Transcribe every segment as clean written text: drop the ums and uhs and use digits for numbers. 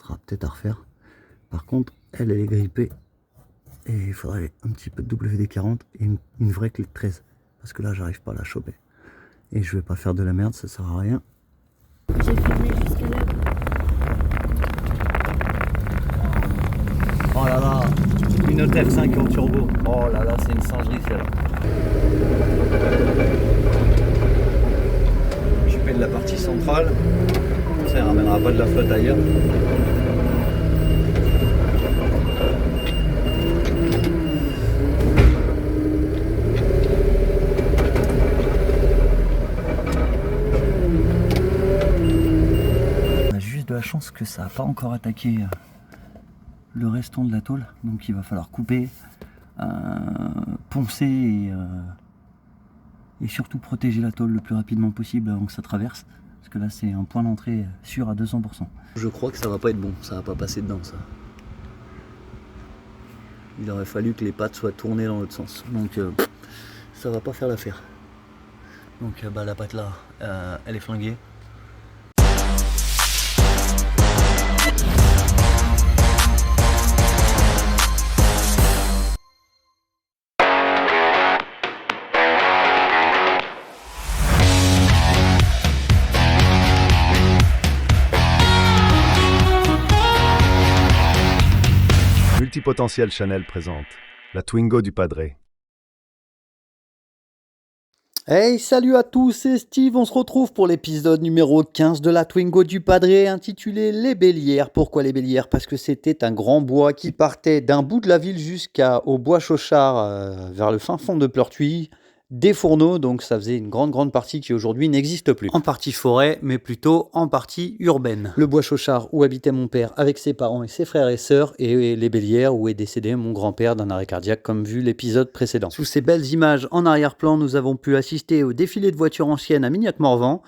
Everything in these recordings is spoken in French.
sera peut-être à refaire. Par contre, elle est grippée. Et il faudrait un petit peu de WD-40 et une vraie clé de 13. Parce que là, j'arrive pas à la choper. Et je vais pas faire de la merde, ça sert à rien. J'ai filmé jusqu'à là. Oh là là, une autre F5 en turbo. Oh là là, c'est une singerie celle-là. Occupé de la partie centrale. Ça ne ramènera pas de la flotte ailleurs. On a juste de la chance que ça n'a pas encore attaqué le restant de la tôle, donc il va falloir couper, poncer et surtout protéger la tôle le plus rapidement possible avant que ça traverse, parce que là c'est un point d'entrée sûr à 200%. Je crois que ça va pas être bon, ça va pas passer dedans ça. Il aurait fallu que les pattes soient tournées dans l'autre sens, donc ça va pas faire l'affaire. Donc la patte là, elle est flinguée. Multipotentiel Chanel présente la Twingo du Padre. Hey, salut à tous, c'est Steve, on se retrouve pour l'épisode numéro 15 de la Twingo du Padre intitulé Les Bélières. Pourquoi les Bélières? Parce que c'était un grand bois qui partait d'un bout de la ville jusqu'au bois Chauchard, vers le fin fond de Pleurtuis, des fourneaux, donc ça faisait une grande partie qui aujourd'hui n'existe plus. En partie forêt, mais plutôt en partie urbaine. Le bois Chauchard où habitait mon père avec ses parents et ses frères et sœurs, et les Bélières où est décédé mon grand-père d'un arrêt cardiaque comme vu l'épisode précédent. Sous ces belles images en arrière-plan, nous avons pu assister au défilé de voitures anciennes à Mignac-Morvan.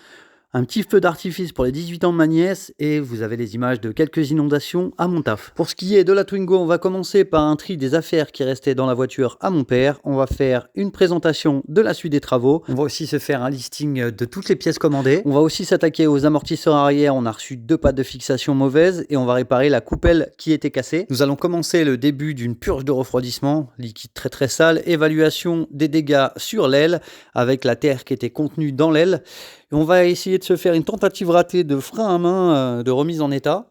Un petit feu d'artifice pour les 18 ans de ma nièce et vous avez les images de quelques inondations à mon taf. Pour ce qui est de la Twingo, on va commencer par un tri des affaires qui restaient dans la voiture à mon père. On va faire une présentation de la suite des travaux. On va aussi se faire un listing de toutes les pièces commandées. On va aussi s'attaquer aux amortisseurs arrière. On a reçu 2 pattes de fixation mauvaises et on va réparer la coupelle qui était cassée. Nous allons commencer le début d'une purge de refroidissement, liquide très sale, évaluation des dégâts sur l'aile avec la terre qui était contenue dans l'aile. Et on va essayer de se faire une tentative ratée de frein à main, de remise en état.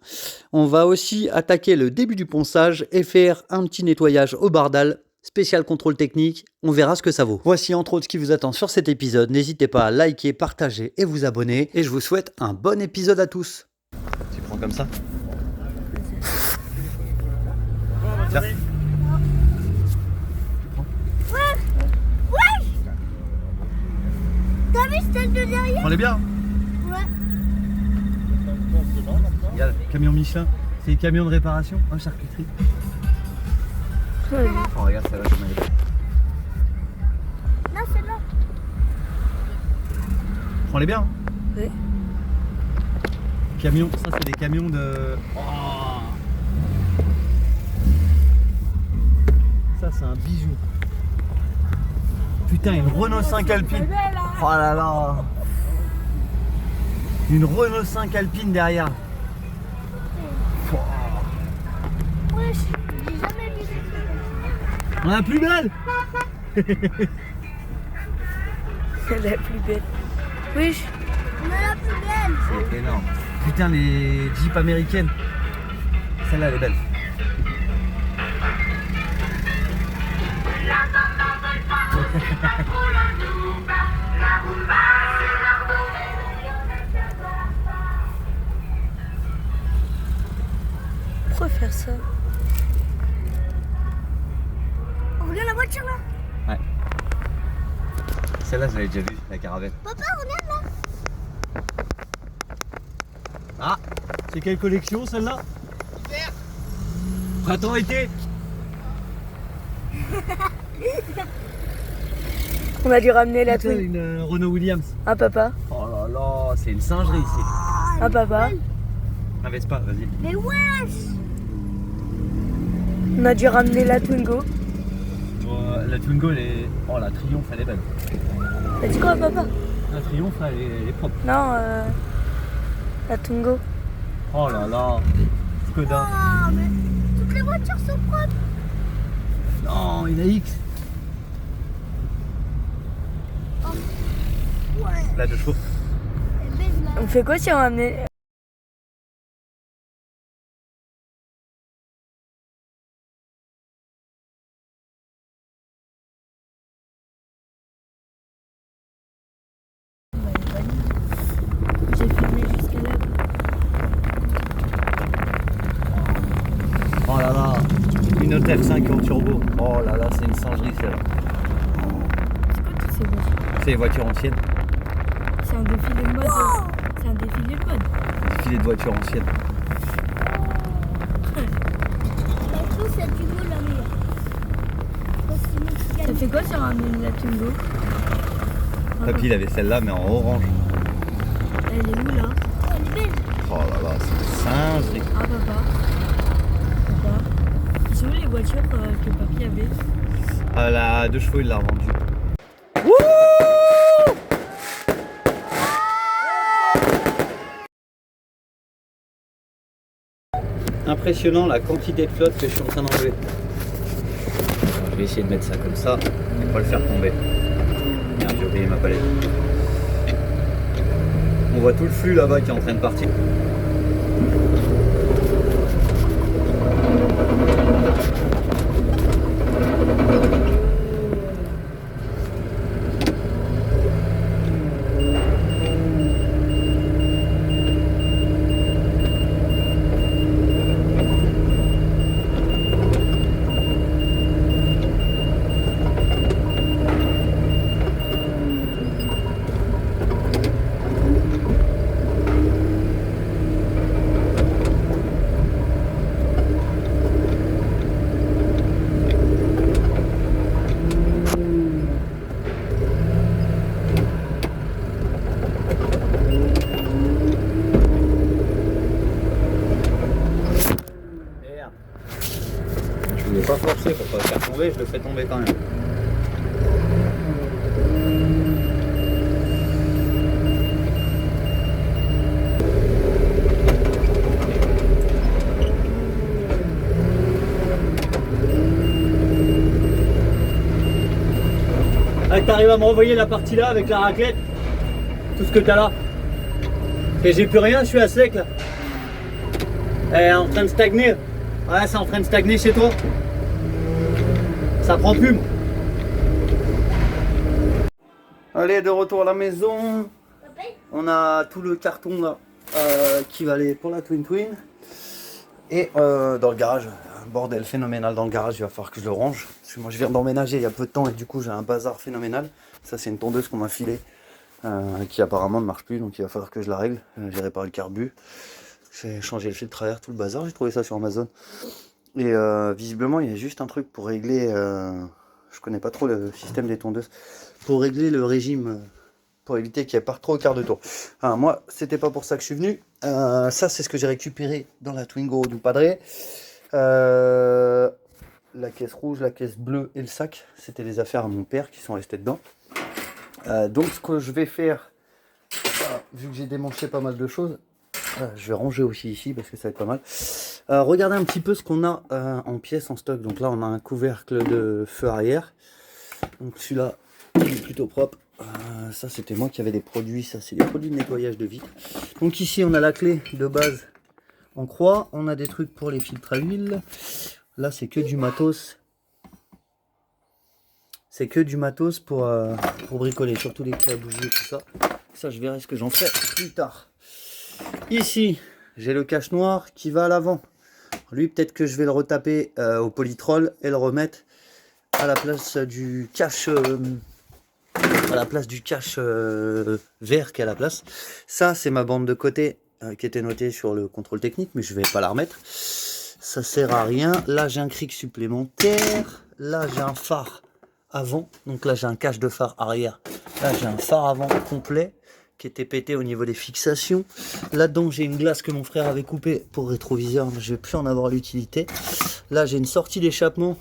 On va aussi attaquer le début du ponçage et faire un petit nettoyage au bardal, spécial contrôle technique. On verra ce que ça vaut. Voici entre autres ce qui vous attend sur cet épisode. N'hésitez pas à liker, partager et vous abonner. Et je vous souhaite un bon épisode à tous. Tu prends comme ça? Tiens. T'as vu celle de derrière? On est bien. Ouais. Regarde, camion Michelin. C'est les camions de réparation en charcuterie. Ouais. Oh, regarde, ça va comme elle est. Non, c'est là. On est bien. Oui. Camions, ça c'est des camions de... Oh. Ça c'est un bijou. Putain, une Renault 5 Alpine. Oh là là. Une Renault 5 Alpine derrière. Ouais, j'ai jamais vu ça. On a plus belle. C'est la plus belle. Oui, on a la plus belle. C'est énorme. Putain, les Jeeps américaines. Celle-là elle est belle. Pourquoi faire ça? On regarde la voiture là. Ouais. Celle-là, je l'avais déjà vue, la caravelle. Papa, regarde là. Ah, c'est quelle collection celle-là? Printemps-été. On a dû ramener la Putain, Twingo. une Renault Williams. Ah papa. Oh là là, c'est une singerie ici. Ah papa. Un Vespa, vas-y. Mais wesh. On a dû ramener la Twingo. La Twingo, elle est... Oh, la Triumph, elle est belle. T'as dit quoi papa? La Triumph, elle est propre. Non, la Twingo. Oh là là. Skoda. Oh, mais toutes les voitures sont propres. Non, une AX. Ouais. La 2 chevaux. Elle est belle, là. On fait quoi si on ramène... J'ai filmé jusqu'à là. Oh là là, une autre F5 en turbo. Oh là là, c'est une singerie celle-là. C'est quoi toutes ces voitures? C'est les voitures anciennes. C'est un défilé de mode. C'est un défilé de mode. Défilé de voitures anciennes. La chose, c'est du beau, la meilleure. Ça fait quoi si on ramène la Twingo? Papy il avait celle-là mais en orange. Elle est où là? Elle est belle. Oh là là, c'est une singerie. Ah papa. Papa. Ils sont où les voitures que papy avait? Ah, la 2 chevaux il l'a revendue. Impressionnant la quantité de flotte que je suis en train d'enlever. Je vais essayer de mettre ça comme ça et pas le faire tomber. Merde, j'ai oublié ma palette. On voit tout le flux là-bas qui est en train de partir. Je voulais pas forcer pour pas le faire tomber, je le fais tomber quand même. Ah, t'arrives à me renvoyer la partie là avec la raclette? Tout ce que t'as là? Et j'ai plus rien, je suis à sec là. Elle est en train de stagner. Ouais, c'est en train de stagner chez toi. Ça prend plus. Allez, de retour à la maison. On a tout le carton là qui va aller pour la Twin. Et dans le garage, un bordel phénoménal dans le garage, il va falloir que je le range. Parce que moi je viens d'emménager il y a peu de temps et du coup j'ai un bazar phénoménal. Ça c'est une tondeuse qu'on m'a filée qui apparemment ne marche plus, donc il va falloir que je la règle. J'ai réparé le carbu. J'ai changé le filtre à air, tout le bazar, j'ai trouvé ça sur Amazon. Et visiblement, il y a juste un truc pour régler, je connais pas trop le système des tondeuses, pour régler le régime, pour éviter qu'il n'y ait pas trop au quart de tour. Alors, moi, c'était pas pour ça que je suis venu. Ça, c'est ce que j'ai récupéré dans la Twingo du Padre. La caisse rouge, la caisse bleue et le sac, c'était les affaires à mon père qui sont restées dedans. Donc, ce que je vais faire, vu que j'ai démanché pas mal de choses, je vais ranger aussi ici parce que ça va être pas mal. Regardez un petit peu ce qu'on a en pièces en stock. Donc là on a un couvercle de feu arrière. Donc celui-là il est plutôt propre. Ça c'était moi qui avais des produits. Ça c'est des produits de nettoyage de vitres. Donc ici on a la clé de base en croix. On a des trucs pour les filtres à huile. Là c'est que du matos. C'est que du matos pour bricoler. Surtout les clés à bougie et tout ça. Ça je verrai ce que j'en fais plus tard. Ici, j'ai le cache noir qui va à l'avant. Lui, peut-être que je vais le retaper au polytrol et le remettre à la place du cache, vert qui est à la place. Ça, c'est ma bande de côté qui était notée sur le contrôle technique, mais je vais pas la remettre. Ça sert à rien. Là, j'ai un cric supplémentaire. Là, j'ai un phare avant. Donc là, j'ai un cache de phare arrière. Là, j'ai un phare avant complet qui était pété au niveau des fixations. Là-dedans, j'ai une glace que mon frère avait coupée pour rétroviseur. Je vais plus en avoir l'utilité. Là, j'ai une sortie d'échappement.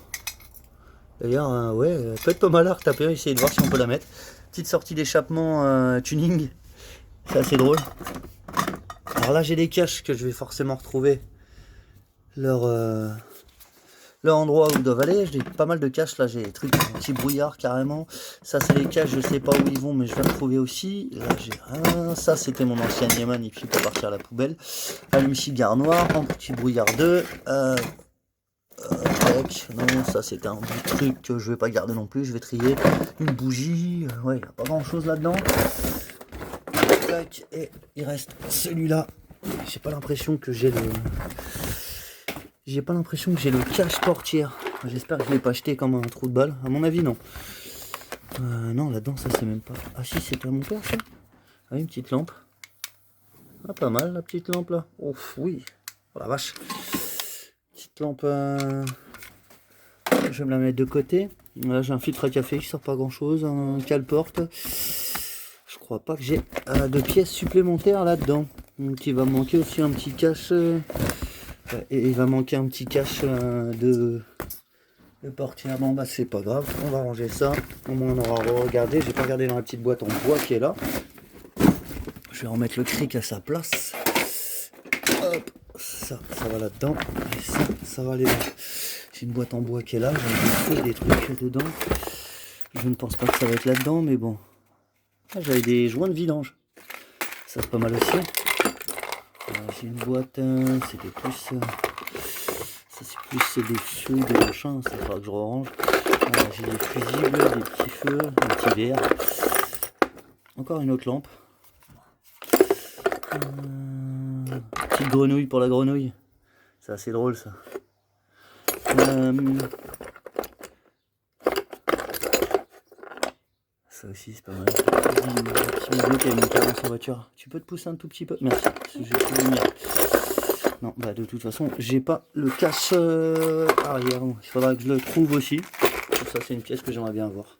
D'ailleurs, ouais, peut être pas mal à retaper. Essayer de voir si on peut la mettre. Petite sortie d'échappement tuning. C'est assez drôle. Alors là, j'ai des caches que je vais forcément retrouver leur endroit où ils doivent aller. J'ai pas mal de caches là, j'ai des trucs anti-brouillard carrément. Ça c'est les caches, je sais pas où ils vont mais je vais retrouver aussi. Là j'ai un, ça c'était mon ancien Yemen et puis pour partir à la poubelle. Allume-cigare noir, anti-brouillard 2. Non, ça c'était un petit truc que je vais pas garder non plus, je vais trier. Une bougie, ouais, il n'y a pas grand chose là-dedans. Et il reste celui-là. J'ai pas l'impression que j'ai le... J'ai pas l'impression que j'ai le cache portière. J'espère que je l'ai pas acheté comme un trou de balle. À mon avis, non. Non, là-dedans, ça c'est même pas... Ah si, c'était à mon père, ça. Ah, une petite lampe. Ah, pas mal, la petite lampe, là. Ouf, oui. Oh la vache. Petite lampe... Je vais me la mettre de côté. Là, j'ai un filtre à café qui sert pas grand-chose. Un cale-porte. Je crois pas que j'ai de pièces supplémentaires là-dedans. Donc, il va me manquer aussi un petit cache... Et il va manquer un petit cache de portière. Bon bah c'est pas grave, on va ranger ça. Au moins on aura regardé. J'ai pas regardé dans la petite boîte en bois qui est là. Je vais remettre le cric à sa place. Hop, ça va là-dedans. Et ça va aller là. J'ai une boîte en bois qui est là. J'ai des trucs dedans. Je ne pense pas que ça va être là-dedans, mais bon. Ah, j'avais des joints de vidange. Ça c'est pas mal aussi. J'ai une boîte, c'était plus, ça c'est plus des feux, des machins, ça faudra que je range. J'ai des fusibles, des petits feux, un petit verre. Encore une autre lampe. Petite grenouille pour la grenouille. C'est assez drôle ça. Ça aussi c'est pas mal. Petit milieu qui a une carence en voiture. Tu peux te pousser un tout petit peu? Merci. J'ai plus de lumière. Non, bah de toute façon, j'ai pas le cache arrière. Il faudra que je le trouve aussi. Ça c'est une pièce que j'aimerais bien avoir.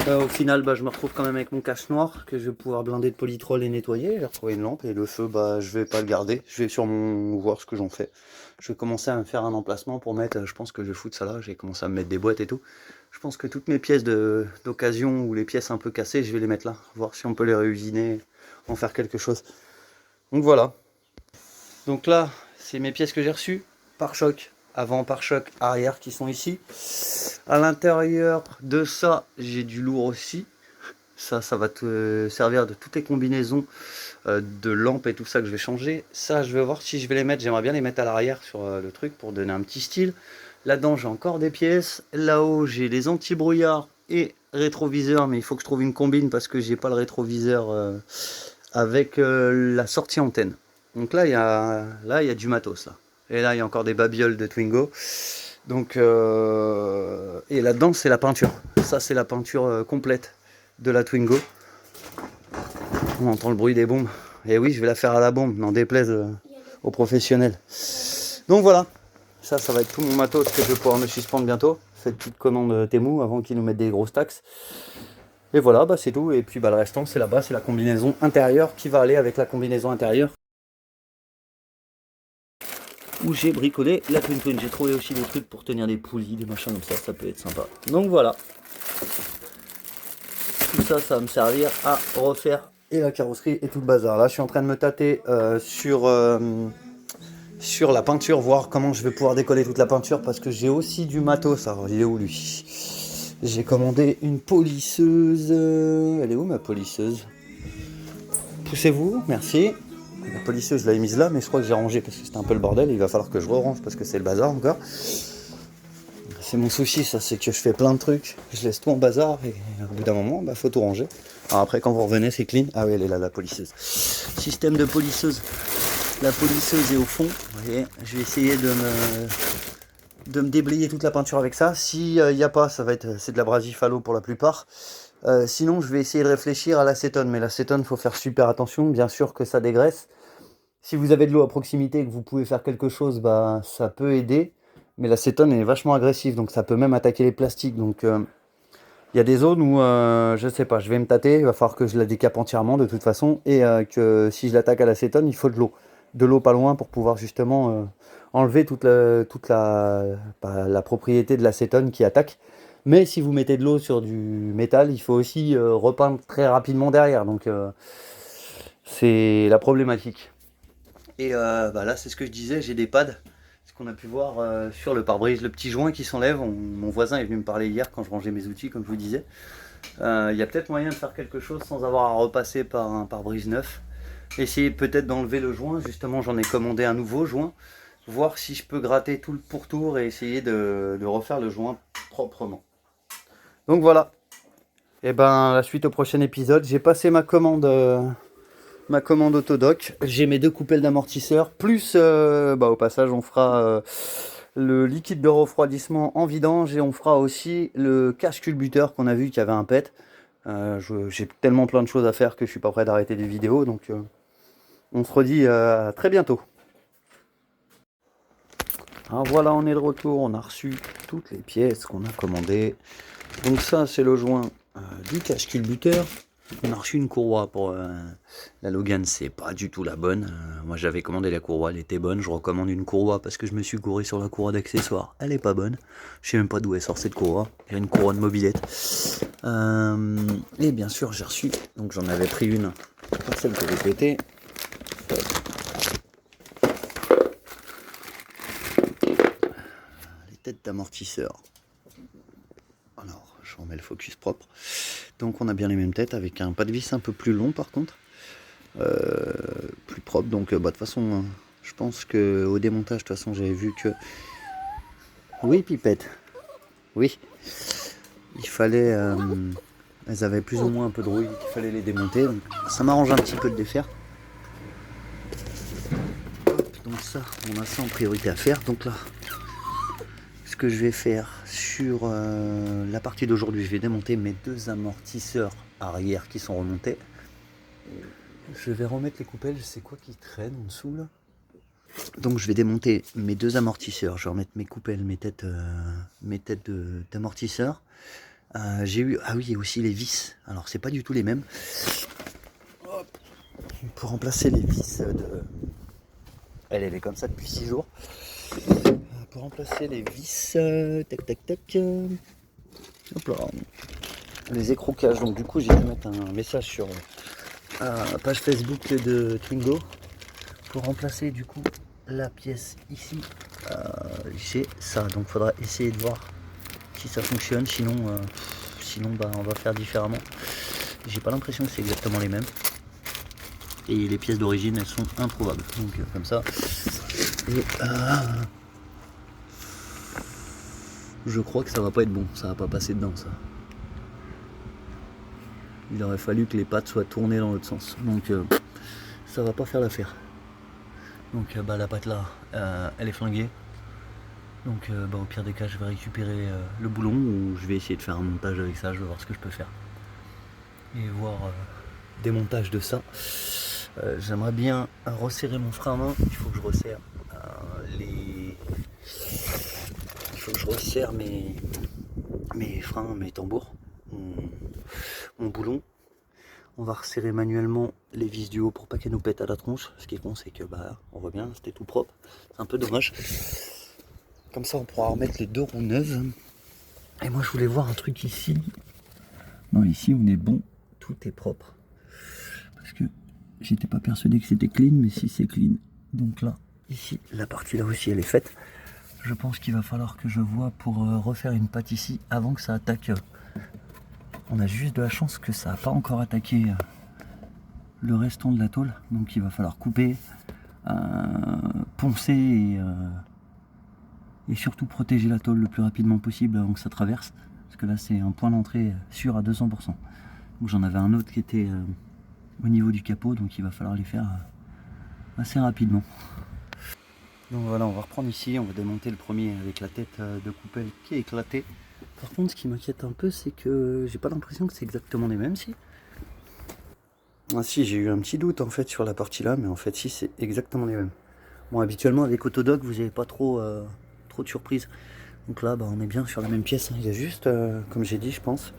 Au final, bah, je me retrouve quand même avec mon cache noir que je vais pouvoir blinder de polytrol et nettoyer. J'ai retrouvé une lampe et le feu, bah, je vais pas le garder. Je vais sûrement voir ce que j'en fais. Je vais commencer à me faire un emplacement pour mettre. Je pense que je vais foutre ça là. J'ai commencé à me mettre des boîtes et tout. Je pense que toutes mes pièces d'occasion ou les pièces un peu cassées, je vais les mettre là. Voir si on peut les réusiner, en faire quelque chose. Donc voilà. Donc là, c'est mes pièces que j'ai reçues. Pare-choc avant, pare-choc arrière qui sont ici. À l'intérieur de ça, j'ai du lourd aussi. Ça va te servir de toutes les combinaisons de lampes et tout ça que je vais changer. Ça, je vais voir si je vais les mettre. J'aimerais bien les mettre à l'arrière sur le truc pour donner un petit style. Là-dedans, j'ai encore des pièces. Là-haut, j'ai les anti-brouillards et rétroviseurs. Mais il faut que je trouve une combine parce que j'ai pas le rétroviseur avec la sortie antenne. Donc là, il y a du matos. Là. Et là, il y a encore des babioles de Twingo. Donc, et là-dedans, c'est la peinture. Ça, c'est la peinture complète de la Twingo. On entend le bruit des bombes. Et oui, je vais la faire à la bombe, n'en déplaise aux professionnels. Donc voilà. Ça va être tout mon matos que je vais pouvoir me suspendre bientôt. Cette petite commande Temu avant qu'ils nous mettent des grosses taxes. Et voilà, bah, c'est tout. Et puis bah, le restant, c'est là-bas, c'est la combinaison intérieure qui va aller avec la combinaison intérieure. Où j'ai bricolé la Twin Twin. J'ai trouvé aussi des trucs pour tenir des poulies, des machins comme ça peut être sympa. Donc voilà. Tout ça, ça va me servir à refaire et la carrosserie et tout le bazar. Là, je suis en train de me tâter sur la peinture, voir comment je vais pouvoir décoller toute la peinture parce que j'ai aussi du matos. Alors, il est où lui? J'ai commandé une polisseuse. Elle est où ma polisseuse? Poussez-vous, merci. La polisseuse, je l'avais mise là, mais je crois que j'ai rangé parce que c'était un peu le bordel. Il va falloir que je re-range parce que c'est le bazar encore. C'est mon souci, ça, c'est que je fais plein de trucs. Je laisse tout en bazar et au bout d'un moment, bah, faut tout ranger. Alors après, quand vous revenez, c'est clean. Ah oui, elle est là, la polisseuse. Système de polisseuse. La polisseuse est au fond. Vous voyez, je vais essayer de me déblayer toute la peinture avec ça. S'il n'y a pas, c'est de l'abrasif à l'eau pour la plupart. Sinon, je vais essayer de réfléchir à l'acétone. Mais l'acétone, il faut faire super attention. Bien sûr que ça dégraisse. Si vous avez de l'eau à proximité et que vous pouvez faire quelque chose, bah, ça peut aider. Mais l'acétone est vachement agressif, donc ça peut même attaquer les plastiques. Donc il y a des zones où, je sais pas, je vais me tâter. Il va falloir que je la décape entièrement de toute façon. Et que si je l'attaque à l'acétone, il faut de l'eau. De l'eau pas loin pour pouvoir justement enlever toute la propriété de l'acétone qui attaque. Mais si vous mettez de l'eau sur du métal, il faut aussi repeindre très rapidement derrière. Donc c'est la problématique. Et bah là, c'est ce que je disais, j'ai des pads ce qu'on a pu voir sur le pare-brise, le petit joint qui s'enlève. Mon voisin est venu me parler hier quand je rangeais mes outils, comme je vous disais. Il y a peut-être moyen de faire quelque chose sans avoir à repasser par un pare-brise neuf. Essayer peut-être d'enlever le joint, justement j'en ai commandé un nouveau joint. Voir si je peux gratter tout le pourtour et essayer de refaire le joint proprement. Donc voilà. Et ben la suite au prochain épisode. J'ai passé ma commande Autodoc. J'ai mes 2 coupelles d'amortisseur. Plus au passage on fera le liquide de refroidissement en vidange. Et on fera aussi le cache culbuteur qu'on a vu qu'il y avait un pet. J'ai tellement plein de choses à faire que je suis pas prêt d'arrêter des vidéos. Donc on se redit à très bientôt. Alors voilà, on est de retour, on a reçu toutes les pièces qu'on a commandées. Donc ça, c'est le joint du cache culbuteur. On a reçu une courroie pour la Logan, c'est pas du tout la bonne. Moi j'avais commandé la courroie, elle était bonne. Je recommande une courroie parce que je me suis gouré sur la courroie d'accessoires. Elle est pas bonne. Je sais même pas d'où elle sort cette courroie. Il y a une courroie de mobilette. Et bien sûr, j'ai reçu, donc j'en avais pris une, pas celle que j'ai pétée. Tête d'amortisseur. Alors, je remets le focus propre. Donc, on a bien les mêmes têtes avec un pas de vis un peu plus long par contre, plus propre. Donc, de toute façon, je pense que au démontage, de toute façon, j'avais vu que oui, Pipette. Oui, il fallait. Elles avaient plus ou moins un peu de rouille, qu'il fallait les démonter. Donc, ça m'arrange un petit peu de les faire. Hop, donc ça, on a ça en priorité à faire. Donc là. Ce que je vais faire sur la partie d'aujourd'hui, je vais démonter mes 2 amortisseurs arrière qui sont remontés. Je vais remettre les coupelles, je sais quoi qui traîne en dessous là. Donc je vais démonter mes 2 amortisseurs, je vais remettre mes coupelles, mes têtes d'amortisseurs. J'ai eu, ah oui, et aussi les vis, alors c'est pas du tout les mêmes. Hop. Pour remplacer les vis elle est comme ça depuis 6 jours. Pour remplacer les vis, tac, hop là, les écroquages. Donc du coup j'ai dû mettre un message sur la page Facebook de Twingo pour remplacer du coup la pièce ici. J'ai ça, donc faudra essayer de voir si ça fonctionne, sinon on va faire différemment. J'ai pas l'impression que c'est exactement les mêmes. Et les pièces d'origine elles sont introuvables. Donc comme ça. Et, je crois que ça va pas être bon, ça va pas passer dedans ça. Il aurait fallu que les pattes soient tournées dans l'autre sens, donc ça va pas faire l'affaire. Donc la patte là, elle est flinguée. Donc au pire des cas, je vais récupérer le boulon ou je vais essayer de faire un montage avec ça, je vais voir ce que je peux faire. Et voir démontage de ça. J'aimerais bien resserrer mon frein à main, il faut que je resserre je resserre mes freins, mes tambours, mon boulon. On va resserrer manuellement les vis du haut pour pas qu'elles nous pètent à la tronche. Ce qui est con, c'est que on voit bien, c'était tout propre. C'est un peu dommage. Comme ça, on pourra remettre les 2 roues neuves. Et moi, je voulais voir un truc ici. Non, ici, on est bon. Tout est propre. Parce que j'étais pas persuadé que c'était clean, mais si c'est clean. Donc là, ici, la partie là aussi, elle est faite. Je pense qu'il va falloir que je vois pour refaire une patte ici avant que ça attaque. On a juste de la chance que ça n'a pas encore attaqué le restant de la tôle. Donc il va falloir couper, poncer et surtout protéger la tôle le plus rapidement possible avant que ça traverse. Parce que là c'est un point d'entrée sûr à 200%. Donc j'en avais un autre qui était au niveau du capot, donc il va falloir les faire assez rapidement. Donc voilà, on va reprendre ici, on va démonter le premier avec la tête de coupelle qui est éclatée. Par contre, ce qui m'inquiète un peu, c'est que j'ai pas l'impression que c'est exactement les mêmes, si. Ah si, j'ai eu un petit doute en fait sur la partie là, mais en fait si, c'est exactement les mêmes. Bon, habituellement avec Autodoc, vous n'avez pas trop de surprises. Donc là, on est bien sur la même pièce, hein. Il y a juste, comme j'ai dit, je pense.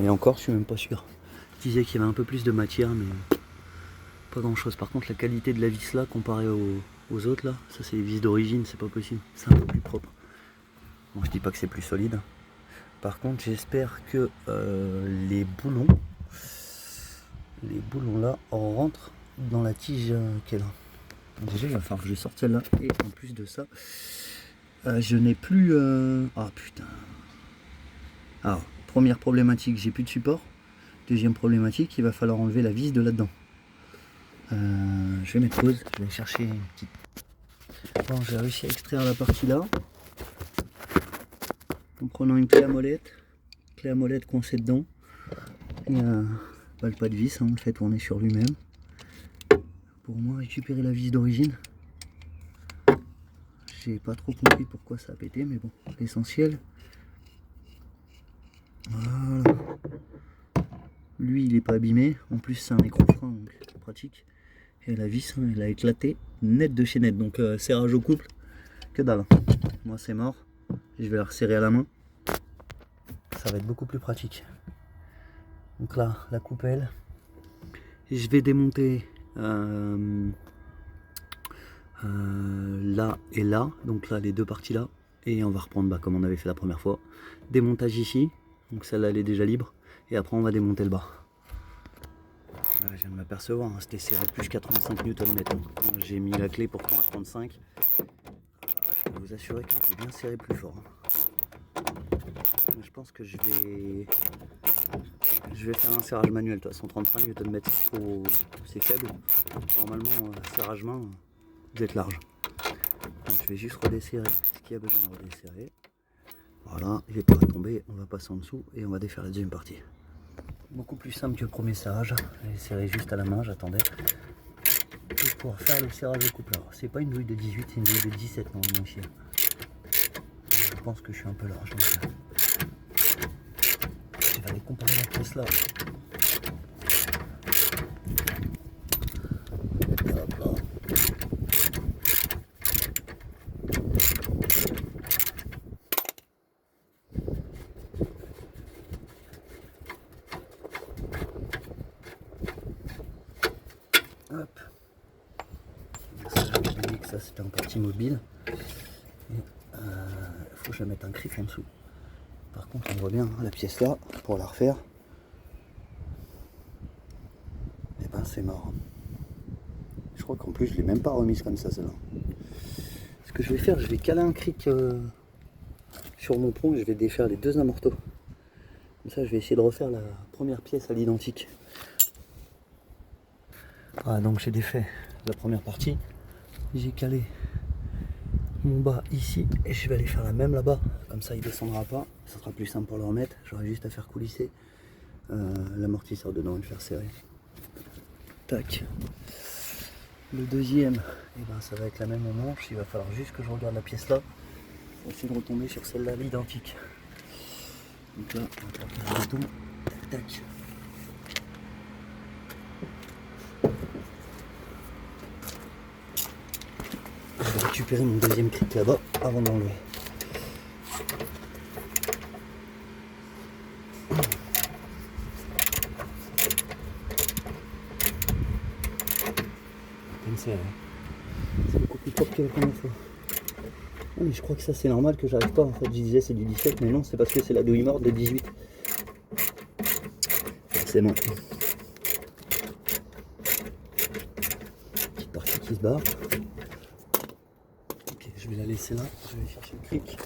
Et encore, je suis même pas sûr. Je disais qu'il y avait un peu plus de matière, mais pas grand chose. Par contre, la qualité de la vis là, comparée aux autres là, ça c'est les vis d'origine, c'est pas possible. C'est un peu plus propre. Bon, je dis pas que c'est plus solide. Par contre, j'espère que les boulons là rentrent dans la tige qu'elle a. Donc déjà il va falloir que je sorte celle-là. Et en plus de ça, je n'ai plus... Ah putain. Alors, première problématique, j'ai plus de support. Deuxième problématique, il va falloir enlever la vis de là-dedans. Je vais mettre pause, je vais chercher une petite... Bon, j'ai réussi à extraire la partie là. En prenant une clé à molette coincée dedans. Et le pas de vis, on le fait tourner sur lui-même. Pour moi, récupérer la vis d'origine. J'ai pas trop compris pourquoi ça a pété, mais bon, l'essentiel. Voilà. Lui, il est pas abîmé. En plus, c'est un écrou-frein, donc c'est pratique. Et la vis, elle a éclaté net de chez net. Donc, serrage au couple, que dalle. Moi, c'est mort. Je vais la resserrer à la main. Ça va être beaucoup plus pratique. Donc là, la coupelle. Et je vais démonter là et là. Donc là, les deux parties là. Et on va reprendre comme on avait fait la première fois. Démontage ici. Donc celle-là, elle est déjà libre. Et après, on va démonter le bas. Voilà, je viens de m'apercevoir. C'était serré plus qu'à 35 Nm. J'ai mis la clé pour prendre à 35. Je peux vous assurer qu'elle était bien serrée plus fort. Je pense que je vais faire un serrage manuel. De toute façon, 35 Nm, c'est faible. Normalement, serrage main, vous êtes large. Donc, je vais juste redesserrer ce qu'il y a besoin de redesserrer. Voilà, il n'est pas tombé. On va passer en dessous et on va défaire la deuxième partie. Beaucoup plus simple que le premier serrage. Je vais serrer juste à la main, j'attendais. Pour pouvoir faire le serrage au couple. Alors, c'est pas une douille de 18, c'est une douille de 17 normalement ici. Je pense que je suis un peu large. Donc, je vais aller comparer la pièce là. Hop là. Hop. J'ai oublié que ça c'était en partie mobile. Il faut que je mette un griffe en dessous. Par contre, on voit bien la pièce là, pour la refaire. Et ben c'est mort. Je crois qu'en plus je l'ai même pas remise comme ça celle-là. Ce que je vais faire, je vais caler un cric sur mon pont et je vais défaire les deux amortos. Comme ça je vais essayer de refaire la première pièce à l'identique. Voilà, donc j'ai défait la première partie. J'ai calé mon bas ici et je vais aller faire la même là-bas. Comme ça il descendra pas. Ça sera plus simple pour le remettre. J'aurai juste à faire coulisser l'amortisseur dedans et le faire serrer. Tac. Le deuxième, et ben ça va être la même manche. Il va falloir juste que je regarde la pièce là pour essayer de retomber sur celle-là l'identique. Donc là, on va faire le tout. Tac, tac. Je vais récupérer mon deuxième cric là-bas avant de l'enlever. C'est beaucoup plus propre que la première fois. Oh, mais je crois que ça c'est normal que j'arrive pas. En fait, je disais c'est du 17, mais non, c'est parce que c'est la douille morte de 18. Forcément. Petite partie qui se barre. Ok, je vais la laisser là. Je vais chercher le cric.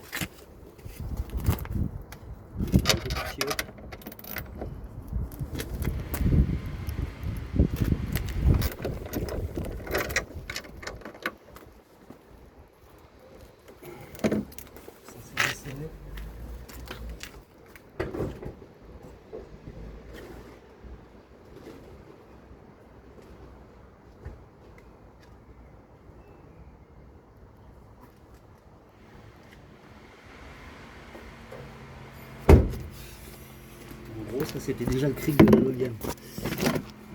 En gros, ça c'était déjà le cric de la Logan.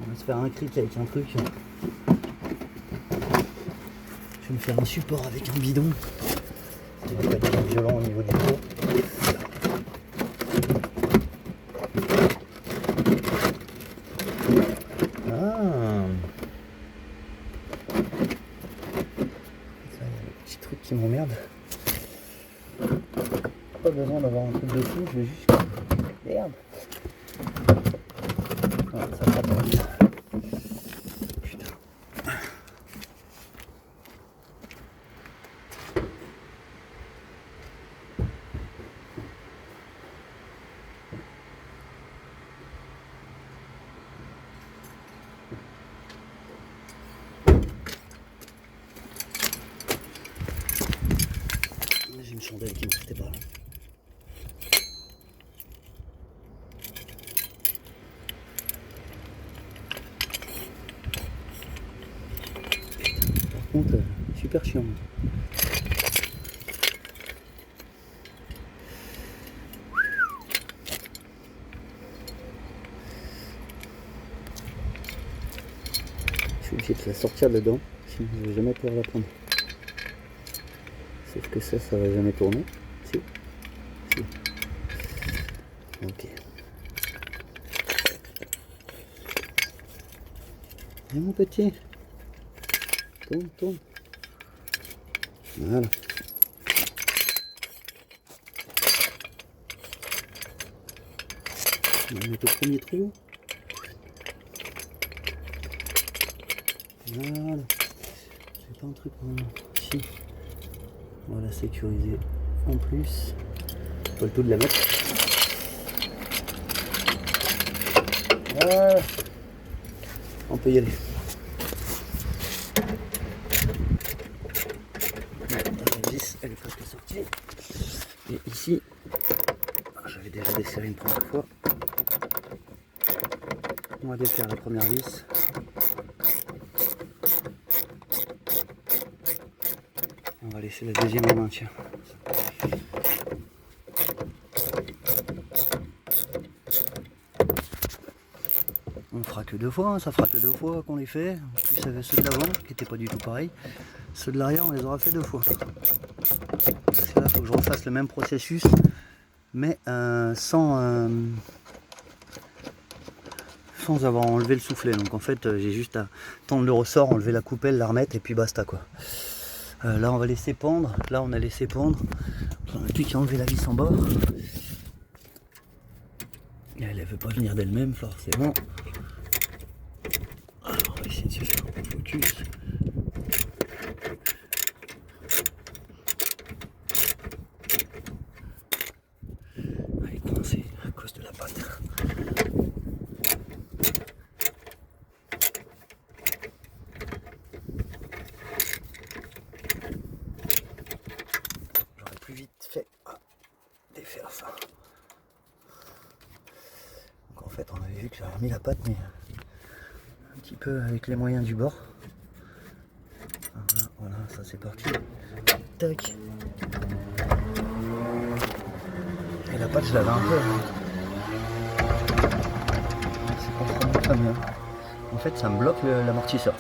On va se faire un cric avec un truc. Je vais me faire un support avec un bidon. Ça va pas être violent au niveau du pot. Ah. Ça, il y a le petit truc qui m'emmerde. Pas besoin d'avoir un truc dessous, je vais juste... Merde. Voilà, ça va pas. Putain. chandelle qui ne restait pas là. Par contre, super chiant. Je suis obligé de la sortir dedans, sinon je vais jamais pouvoir la prendre. Sauf que ça va jamais tourner. Si. Si. Ok. Et mon petit. Tourne, tourne. Voilà. On va mettre au premier trou. Voilà. C'est pas un truc ici. On va la sécuriser en plus. Pas le tout de la mettre. Voilà. On peut y aller. La vis, elle est presque sortie. Et ici, j'avais déjà desserré une première fois. On va défaire la première vis. On va laisser la deuxième en maintien. On fera que 2 fois, hein. Ça fera que 2 fois qu'on les fait. En plus, il y avait ceux de l'avant qui n'étaient pas du tout pareils. Ceux de l'arrière, on les aura fait 2 fois. Parce que là, il faut que je refasse le même processus, mais sans avoir enlevé le soufflet. Donc en fait, j'ai juste à tendre le ressort, enlever la coupelle, la remettre et puis basta quoi. Là, on va laisser pendre. Là, on a laissé pendre. On a plus qu'à enlever la vis en bas. Elle ne veut pas venir d'elle-même, forcément. Alors, on va essayer de se faire un focus. Elle est coincée à cause de la pâte. J'aurais plus vite fait défaire ça. Donc en fait, on avait vu que j'avais remis la pâte, mais un petit peu avec les moyens du bord. Voilà, ça c'est parti. Tac. Et la pâte, je l'avais un peu. C'est pas vraiment très bien. En fait, ça me bloque l'amortisseur.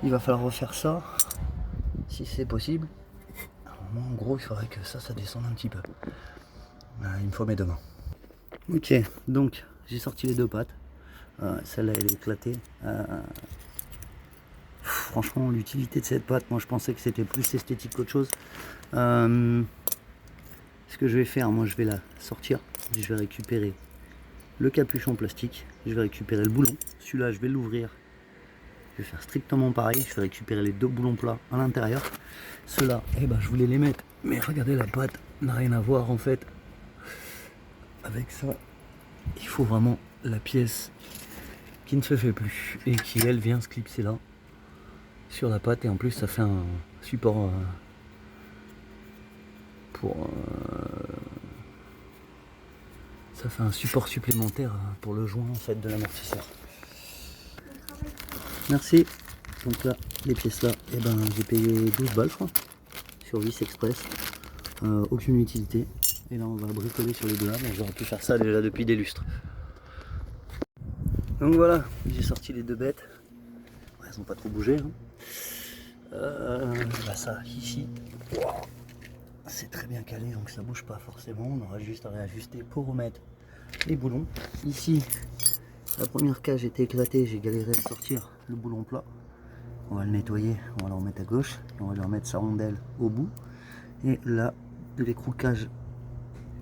Il va falloir refaire ça, si c'est possible. Alors, en gros, il faudrait que ça descende un petit peu. Il me faut mes 2 mains. Ok, donc j'ai sorti les 2 pattes. Celle-là, elle est éclatée. Franchement, l'utilité de cette pâte, moi je pensais que c'était plus esthétique qu'autre chose. Ce que je vais faire, moi je vais la sortir. Je vais récupérer le capuchon plastique. Je vais récupérer le boulon. Celui-là, je vais l'ouvrir. Je vais faire strictement pareil. Je vais récupérer les 2 boulons plats à l'intérieur. Ceux-là, eh ben, je voulais les mettre. Mais regardez, la pâte n'a rien à voir en fait avec ça. Il faut vraiment la pièce qui ne se fait plus et qui elle vient se clipser là sur la pâte, et en plus ça fait un support ça fait un support supplémentaire pour le joint en fait de l'amortisseur. Merci. Donc là, les pièces là, eh ben, j'ai payé 12 balles je crois sur Vis Express. Aucune utilité. Et là on va bricoler sur les 2 lames. J'aurais pu faire ça déjà depuis des lustres. Donc voilà, j'ai sorti les 2 bêtes. Ouais, elles n'ont pas trop bougé. Hein. Bah ça ici, wow, c'est très bien calé, donc ça bouge pas forcément. On aura juste à réajuster pour remettre les boulons. Ici, la première cage était éclatée, j'ai galéré à sortir le boulon plat. On va le nettoyer, on va le remettre à gauche, et on va lui remettre sa rondelle au bout. Et là, de l'écroucage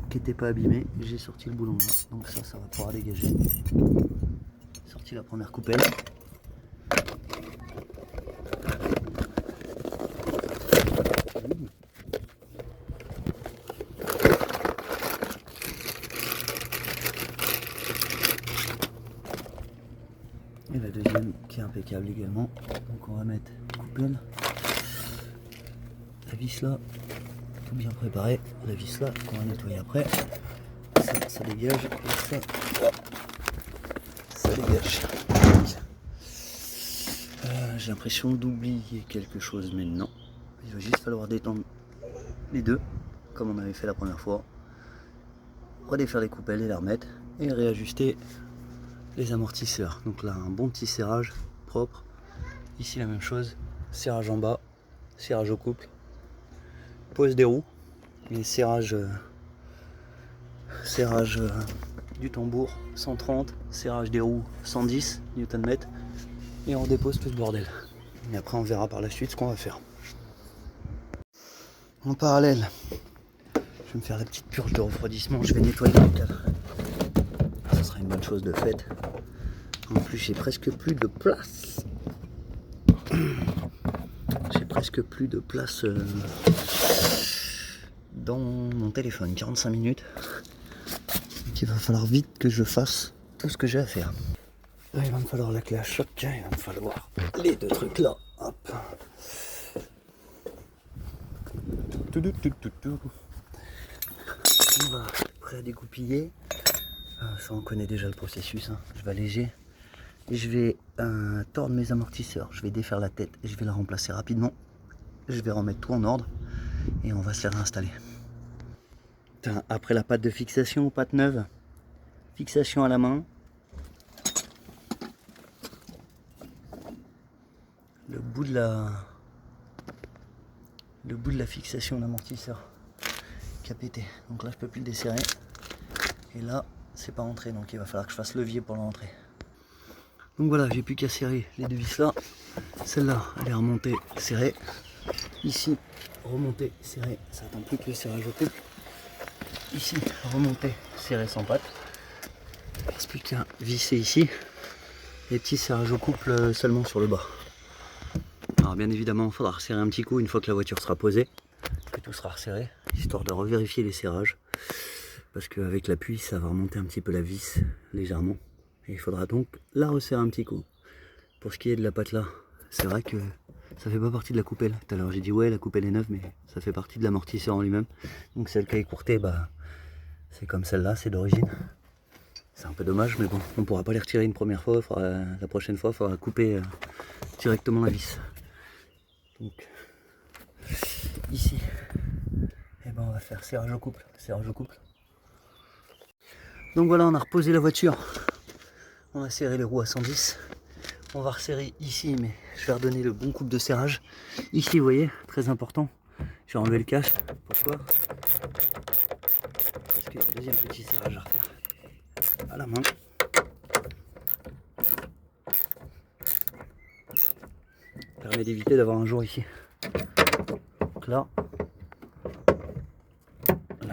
qui n'était pas abîmé, j'ai sorti le boulon là, donc ça va pouvoir dégager. Sorti la première coupelle. Et la deuxième qui est impeccable également. Donc on va mettre coupelle, la vis là, tout bien préparé. La vis là qu'on va nettoyer après. Ça dégage. Et ça dégage. J'ai l'impression d'oublier quelque chose, mais non. Il va juste falloir détendre les deux, comme on avait fait la première fois. Redéfaire les coupelles et les remettre. Et réajuster les amortisseurs. Donc là, un bon petit serrage propre. Ici, la même chose. Serrage en bas. Serrage au couple. Pose des roues. Et serrage du tambour 130. Serrage des roues 110 Nm. Et on dépose tout ce bordel. Et après, on verra par la suite ce qu'on va faire. En parallèle, je vais me faire la petite purge de refroidissement. Je vais nettoyer le cadre. Ça sera une bonne chose de fait. En plus, j'ai presque plus de place. J'ai presque plus de place dans mon téléphone. 45 minutes. Donc il va falloir vite que je fasse tout ce que j'ai à faire. Là, il va me falloir la clé à choc. Il va me falloir les deux trucs là. Hop. On va prêt à découpiller. Ça, on connaît déjà le processus. Hein. Je vais alléger. Et je vais tordre mes amortisseurs. Je vais défaire la tête et je vais la remplacer rapidement. Je vais remettre tout en ordre et on va se les réinstaller. Putain, après la pâte de fixation, pâte neuve, fixation à la main. Le bout de la fixation d'amortisseur qui a pété. Donc là, je peux plus le desserrer. Et là, c'est pas rentré. Donc il va falloir que je fasse levier pour le rentrer. Donc voilà, j'ai plus qu'à serrer les deux vis là. Celle-là, elle est remontée, serrée. Ici, remontée, serrée. Ça attend plus que le serrage au couple. Ici, remontée, serrée sans pâte. Il ne reste plus qu'à visser ici. Les petits serrages au couple seulement sur le bas. Alors bien évidemment, il faudra resserrer un petit coup une fois que la voiture sera posée. Que tout sera resserré, histoire de revérifier les serrages. Parce qu'avec l'appui, ça va remonter un petit peu la vis, légèrement. Et il faudra donc la resserrer un petit coup. Pour ce qui est de la pâte là, c'est vrai que ça fait pas partie de la coupelle. Tout à l'heure j'ai dit ouais, la coupelle est neuve, mais ça fait partie de l'amortisseur en lui-même. Donc celle qui est écourtée, bah, c'est comme celle-là, c'est d'origine. C'est un peu dommage, mais bon, on pourra pas les retirer une première fois. La prochaine fois, il faudra couper directement la vis. Donc ici, et ben on va faire serrage au couple, serrage au couple. Donc voilà, on a reposé la voiture. On a serré les roues à 110. On va resserrer ici, mais je vais redonner le bon couple de serrage. Ici, vous voyez, très important. Je vais enlever le cache. Pourquoi? Parce qu'il y a un deuxième petit serrage à refaire à la main. Ça permet d'éviter d'avoir un jour ici. Donc là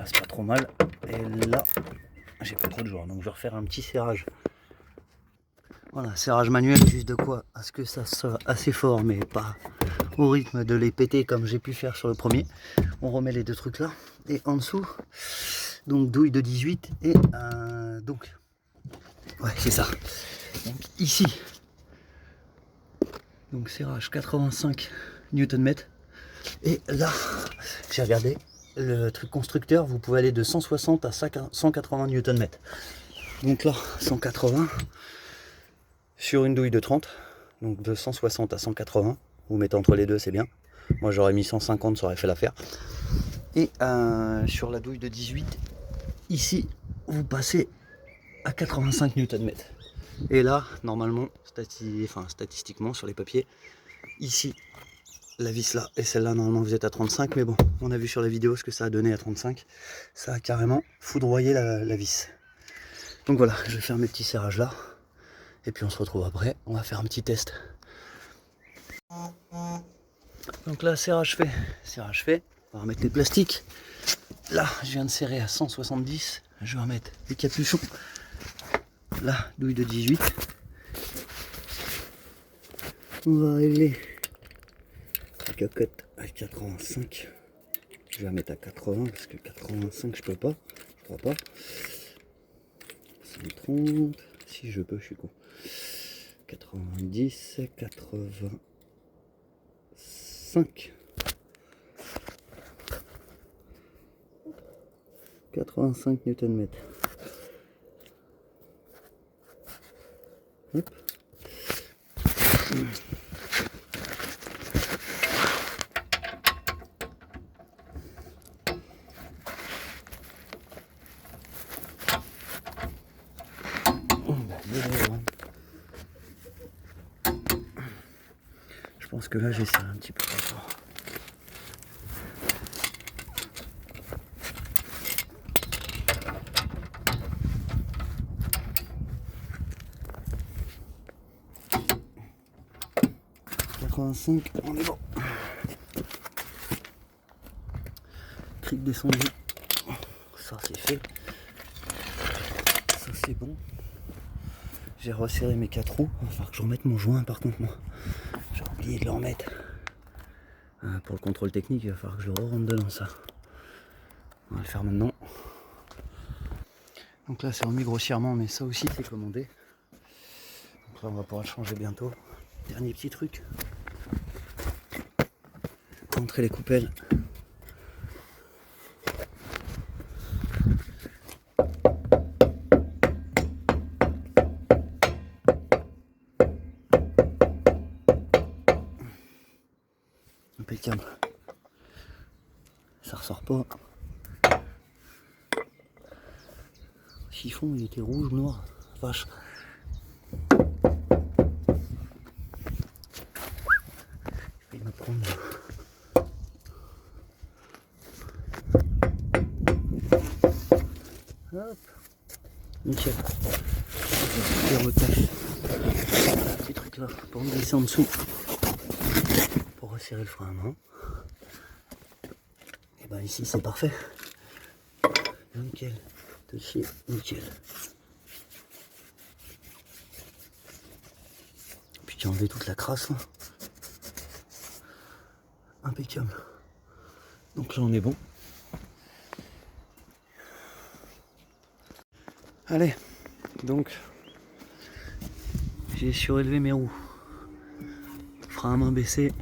c'est pas trop mal. Et là, j'ai pas trop de jour. Donc je vais refaire un petit serrage. Voilà, serrage manuel, juste de quoi à ce que ça soit assez fort, mais pas au rythme de les péter comme j'ai pu faire sur le premier. On remet les deux trucs là. Et en dessous, donc douille de 18 et donc, ouais, c'est ça. Donc ici, donc serrage 85 Nm. Et là, j'ai regardé le truc constructeur, vous pouvez aller de 160 à 180 Nm. Donc là, 180 sur une douille de 30, donc de 160 à 180. Vous mettez entre les deux, c'est bien. Moi j'aurais mis 150, ça aurait fait l'affaire. Et sur la douille de 18, ici, vous passez à 85 Nm. Et là, normalement, statistiquement sur les papiers, ici, la vis là et celle-là, normalement vous êtes à 35, mais bon, on a vu sur la vidéo ce que ça a donné à 35. Ça a carrément foudroyé la vis. Donc voilà, je vais faire mes petits serrages là. Et puis on se retrouve après, on va faire un petit test. Donc là, serrage fait. On va remettre les plastiques. Là, je viens de serrer à 170. Je vais remettre les capuchons. Là, douille de 18. On va régler la cocotte à 85. Je vais la mettre à 80 parce que 85 je peux pas. Je crois pas. 130. Si je peux, je suis con. 90, 85. 85 Nm. Hop. Je pense que là j'ai serré un petit peu trop fort. On est bon. Cric descendu. Ça c'est fait. Ça c'est bon. J'ai resserré mes 4 roues. Il va falloir que je remette mon joint par contre moi. J'ai oublié de le remettre. Pour le contrôle technique, il va falloir que je rentre dedans ça. On va le faire maintenant. Donc là c'est remis grossièrement, mais ça aussi c'est commandé. Donc là on va pouvoir le changer bientôt. Dernier petit truc. Rentrer les coupelles. Impeccable. Ça ressort pas. Le chiffon il était rouge, noir. Vache. Il va prendre. Hop. Nickel. Petit retâche. Petit truc là pour me glisser en dessous. Pour resserrer le frein à main. Et ben ici c'est parfait. Nickel. Touché. Nickel. Puis j'ai enlevé toute la crasse là. Impeccable. Donc là on est bon. Allez, donc j'ai surélevé mes roues. Frein à main baissé.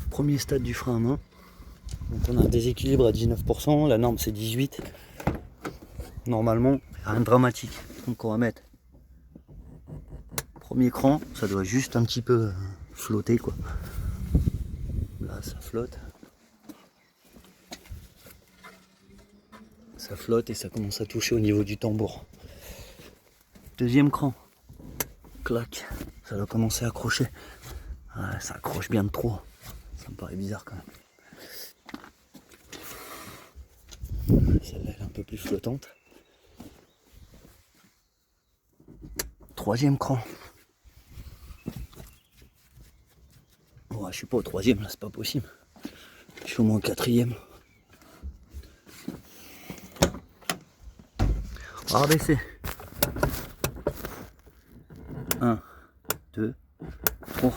Premier stade du frein à main. Donc on a un déséquilibre à 19%, la norme c'est 18%. Normalement, rien de dramatique. Donc on va mettre premier cran, ça doit juste un petit peu flotter quoi. Là ça flotte. Ça flotte et ça commence à toucher au niveau du tambour. Deuxième cran. Clac. Ça doit commencer à accrocher. Ah, ça accroche bien de trop. Ça me paraît bizarre quand même. Celle-là elle est un peu plus flottante. Troisième cran. Oh, je suis pas au troisième là, c'est pas possible. Je suis au moins au quatrième. On va rabaisser. 1, 2, 3.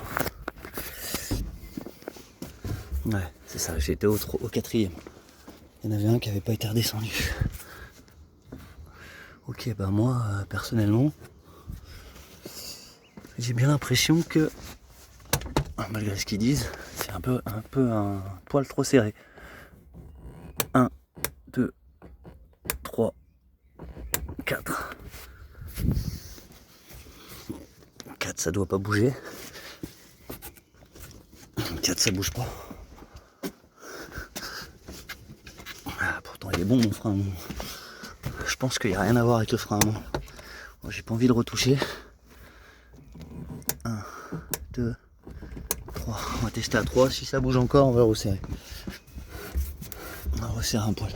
Ouais, c'est ça, j'étais au quatrième. Il y en avait un qui n'avait pas été redescendu. Ok, bah moi, personnellement, j'ai bien l'impression que, malgré ce qu'ils disent, c'est un poil trop serré. 1, 2, 3, 4. 4 ça doit pas bouger. 4 ça bouge pas. Ah, pourtant il est bon mon frein. Je pense qu'il n'y a rien à voir avec le frein à main. Bon, j'ai pas envie de retoucher. 1, 2, 3. On va tester à 3. Si ça bouge encore, on va resserrer. On va resserrer un poil.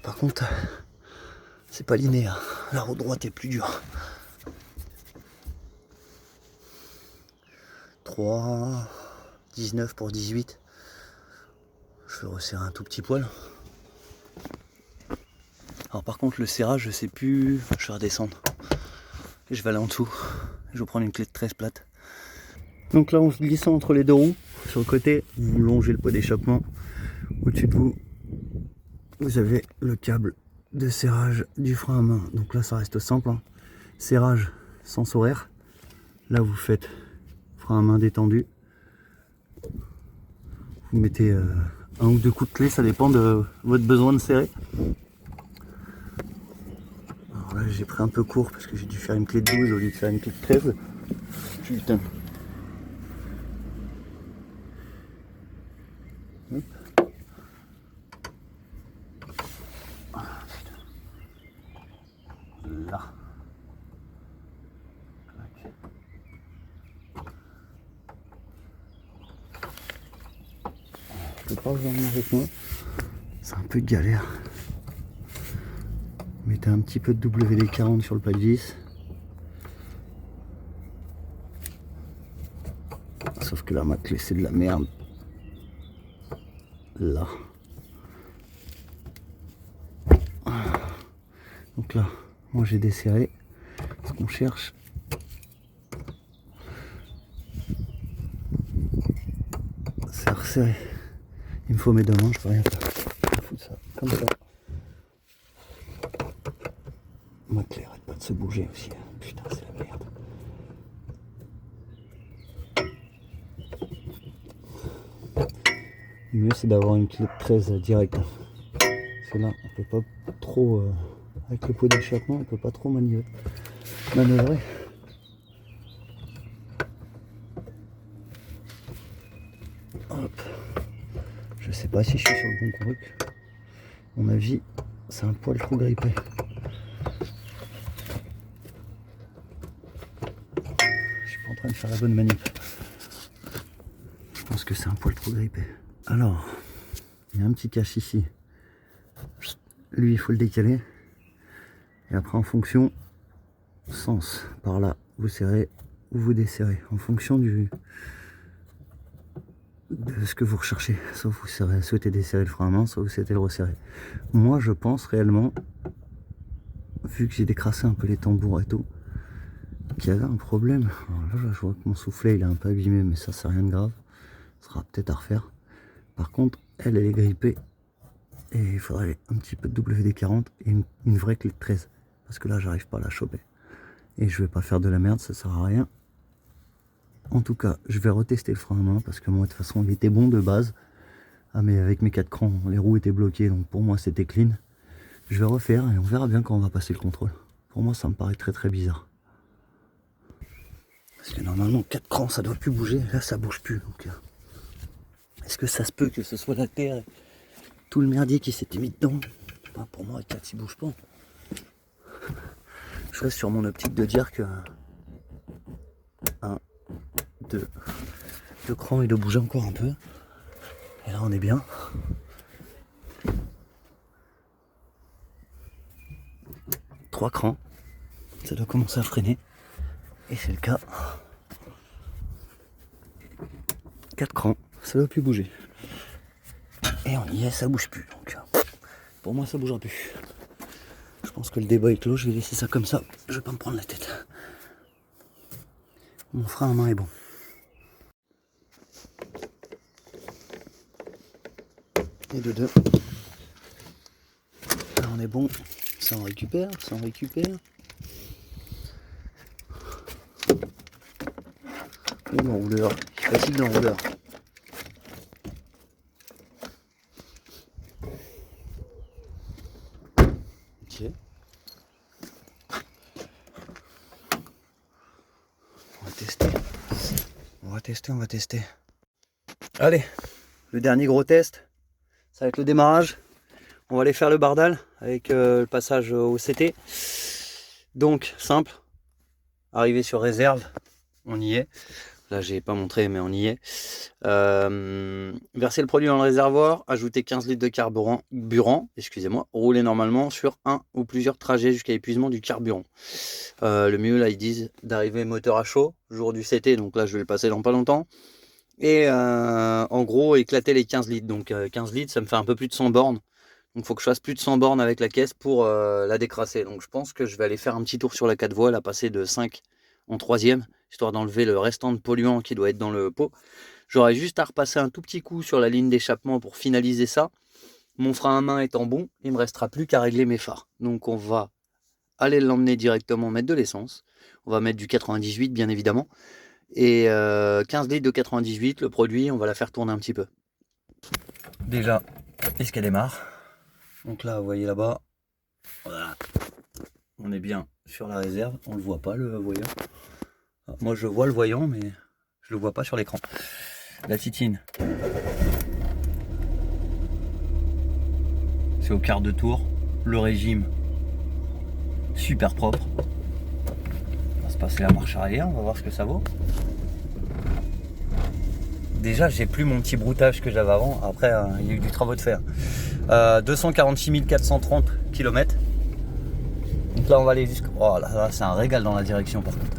Par contre, c'est pas linéaire. La roue droite est plus dure. 3, 19 pour 18. Je vais resserrer un tout petit poil. Alors par contre le serrage je sais plus. Je vais redescendre. Et je vais aller en dessous. Je vais prendre une clé de 13 plate. Donc là on se glisse entre les deux roues. Sur le côté, vous longez le pot d'échappement. Au-dessus de vous, vous avez le câble de serrage du frein à main. Donc là ça reste simple. Hein. Serrage sens horaire. Là vous faites frein à main détendu. Vous mettez un ou deux coups de clé, ça dépend de votre besoin de serrer. Alors là j'ai pris un peu court parce que j'ai dû faire une clé de 12 au lieu de faire une clé de 13. Putain. Hop. Là. Je peux pas vous emmener avec moi. C'est un peu galère. Mettez un petit peu de WD-40 sur le pas de vis. Sauf que là ma clé c'est de la merde. Là. Donc là, moi j'ai desserré. Ce qu'on cherche, c'est à resserrer. Il me faut mes deux mains, je peux rien faire. Je fous ça comme ça. Ma clé arrête pas de se bouger aussi. Putain, c'est la merde. Le mieux c'est d'avoir une clé de 13 direct. Parce que là, on peut pas trop. Avec le pot d'échappement, on peut pas trop manœuvrer. Hop. Je sais pas si je suis sur le bon truc. À mon avis, c'est un poil trop grippé. Je suis pas en train de faire la bonne manip. Je pense que c'est un poil trop grippé. Alors, il y a un petit cache ici. Lui, il faut le décaler. Et après, en fonction, sens, par là, vous serrez ou vous desserrez. En fonction de ce que vous recherchez. Soit vous souhaitez desserrer le frein à main, soit vous souhaitez le resserrer. Moi, je pense réellement, vu que j'ai décrassé un peu les tambours et tout, qu'il y avait un problème. Alors là, je vois que mon soufflet, il est un peu abîmé, mais ça, c'est rien de grave. Ce sera peut-être à refaire. Par contre, elle est grippée. Et il faudrait un petit peu de WD-40 et une vraie clé de 13. Parce que là, j'arrive pas à la choper. Et je vais pas faire de la merde, ça sert à rien. En tout cas, je vais retester le frein à main parce que moi, de toute façon, il était bon de base. Ah, mais avec mes 4 crans, les roues étaient bloquées, donc pour moi, c'était clean. Je vais refaire et on verra bien quand on va passer le contrôle. Pour moi, ça me paraît très très bizarre. Parce que normalement, 4 crans, ça doit plus bouger. Là, ça bouge plus. Donc, est-ce que ça se peut que ce soit la terre et tout le merdier qui s'était mis dedans? Bah, pour moi, 4, il bouge pas. Je reste sur mon optique de dire que 1, 2, le cran il doit bouger encore un peu. Et là on est bien. 3 crans, ça doit commencer à freiner. Et c'est le cas. 4 crans, ça doit plus bouger. Et on y est, ça bouge plus. Donc pour moi ça bougera plus. Je pense que le débat est clos, je vais laisser ça comme ça. Je vais pas me prendre la tête. Mon frein à main est bon. Et de deux. Là on est bon. Ça on récupère, ça on récupère. Et l'enrouleur. Il fatigue l'enrouleur. Ok. On va tester. Allez, le dernier gros test, ça va être le démarrage. On va aller faire le bardal avec le passage au CT. Donc, simple, arriver sur réserve, on y est. Là, j'ai pas montré, mais on y est. Verser le produit dans le réservoir, ajouter 15 litres de carburant, excusez-moi, rouler normalement sur un ou plusieurs trajets jusqu'à épuisement du carburant. Le mieux, là, ils disent d'arriver moteur à chaud, jour du CT, donc là, je vais le passer dans pas longtemps. Et en gros, éclater les 15 litres. Donc 15 litres, ça me fait un peu plus de 100 bornes. Donc il faut que je fasse plus de 100 bornes avec la caisse pour la décrasser. Donc je pense que je vais aller faire un petit tour sur la 4 voies, la passer de 5 en 3e, histoire d'enlever le restant de polluant qui doit être dans le pot. J'aurai juste à repasser un tout petit coup sur la ligne d'échappement pour finaliser ça. Mon frein à main étant bon, il ne me restera plus qu'à régler mes phares. Donc on va aller l'emmener directement mettre de l'essence. On va mettre du 98 bien évidemment. Et 15 litres de 98, le produit, on va la faire tourner un petit peu. Déjà, est-ce qu'elle démarre? Donc là, vous voyez là-bas, voilà. On est bien sur la réserve. On le voit pas, le voyant. Alors, moi, je vois le voyant, mais je le vois pas sur l'écran. La titine. C'est au quart de tour. Le régime, super propre. On va se passer la marche arrière, on va voir ce que ça vaut. Déjà, j'ai plus mon petit broutage que j'avais avant. Après, il y a eu du travail de fer. 246 430 km. Donc là, on va aller jusqu'au... Oh là là, c'est un régal dans la direction par contre.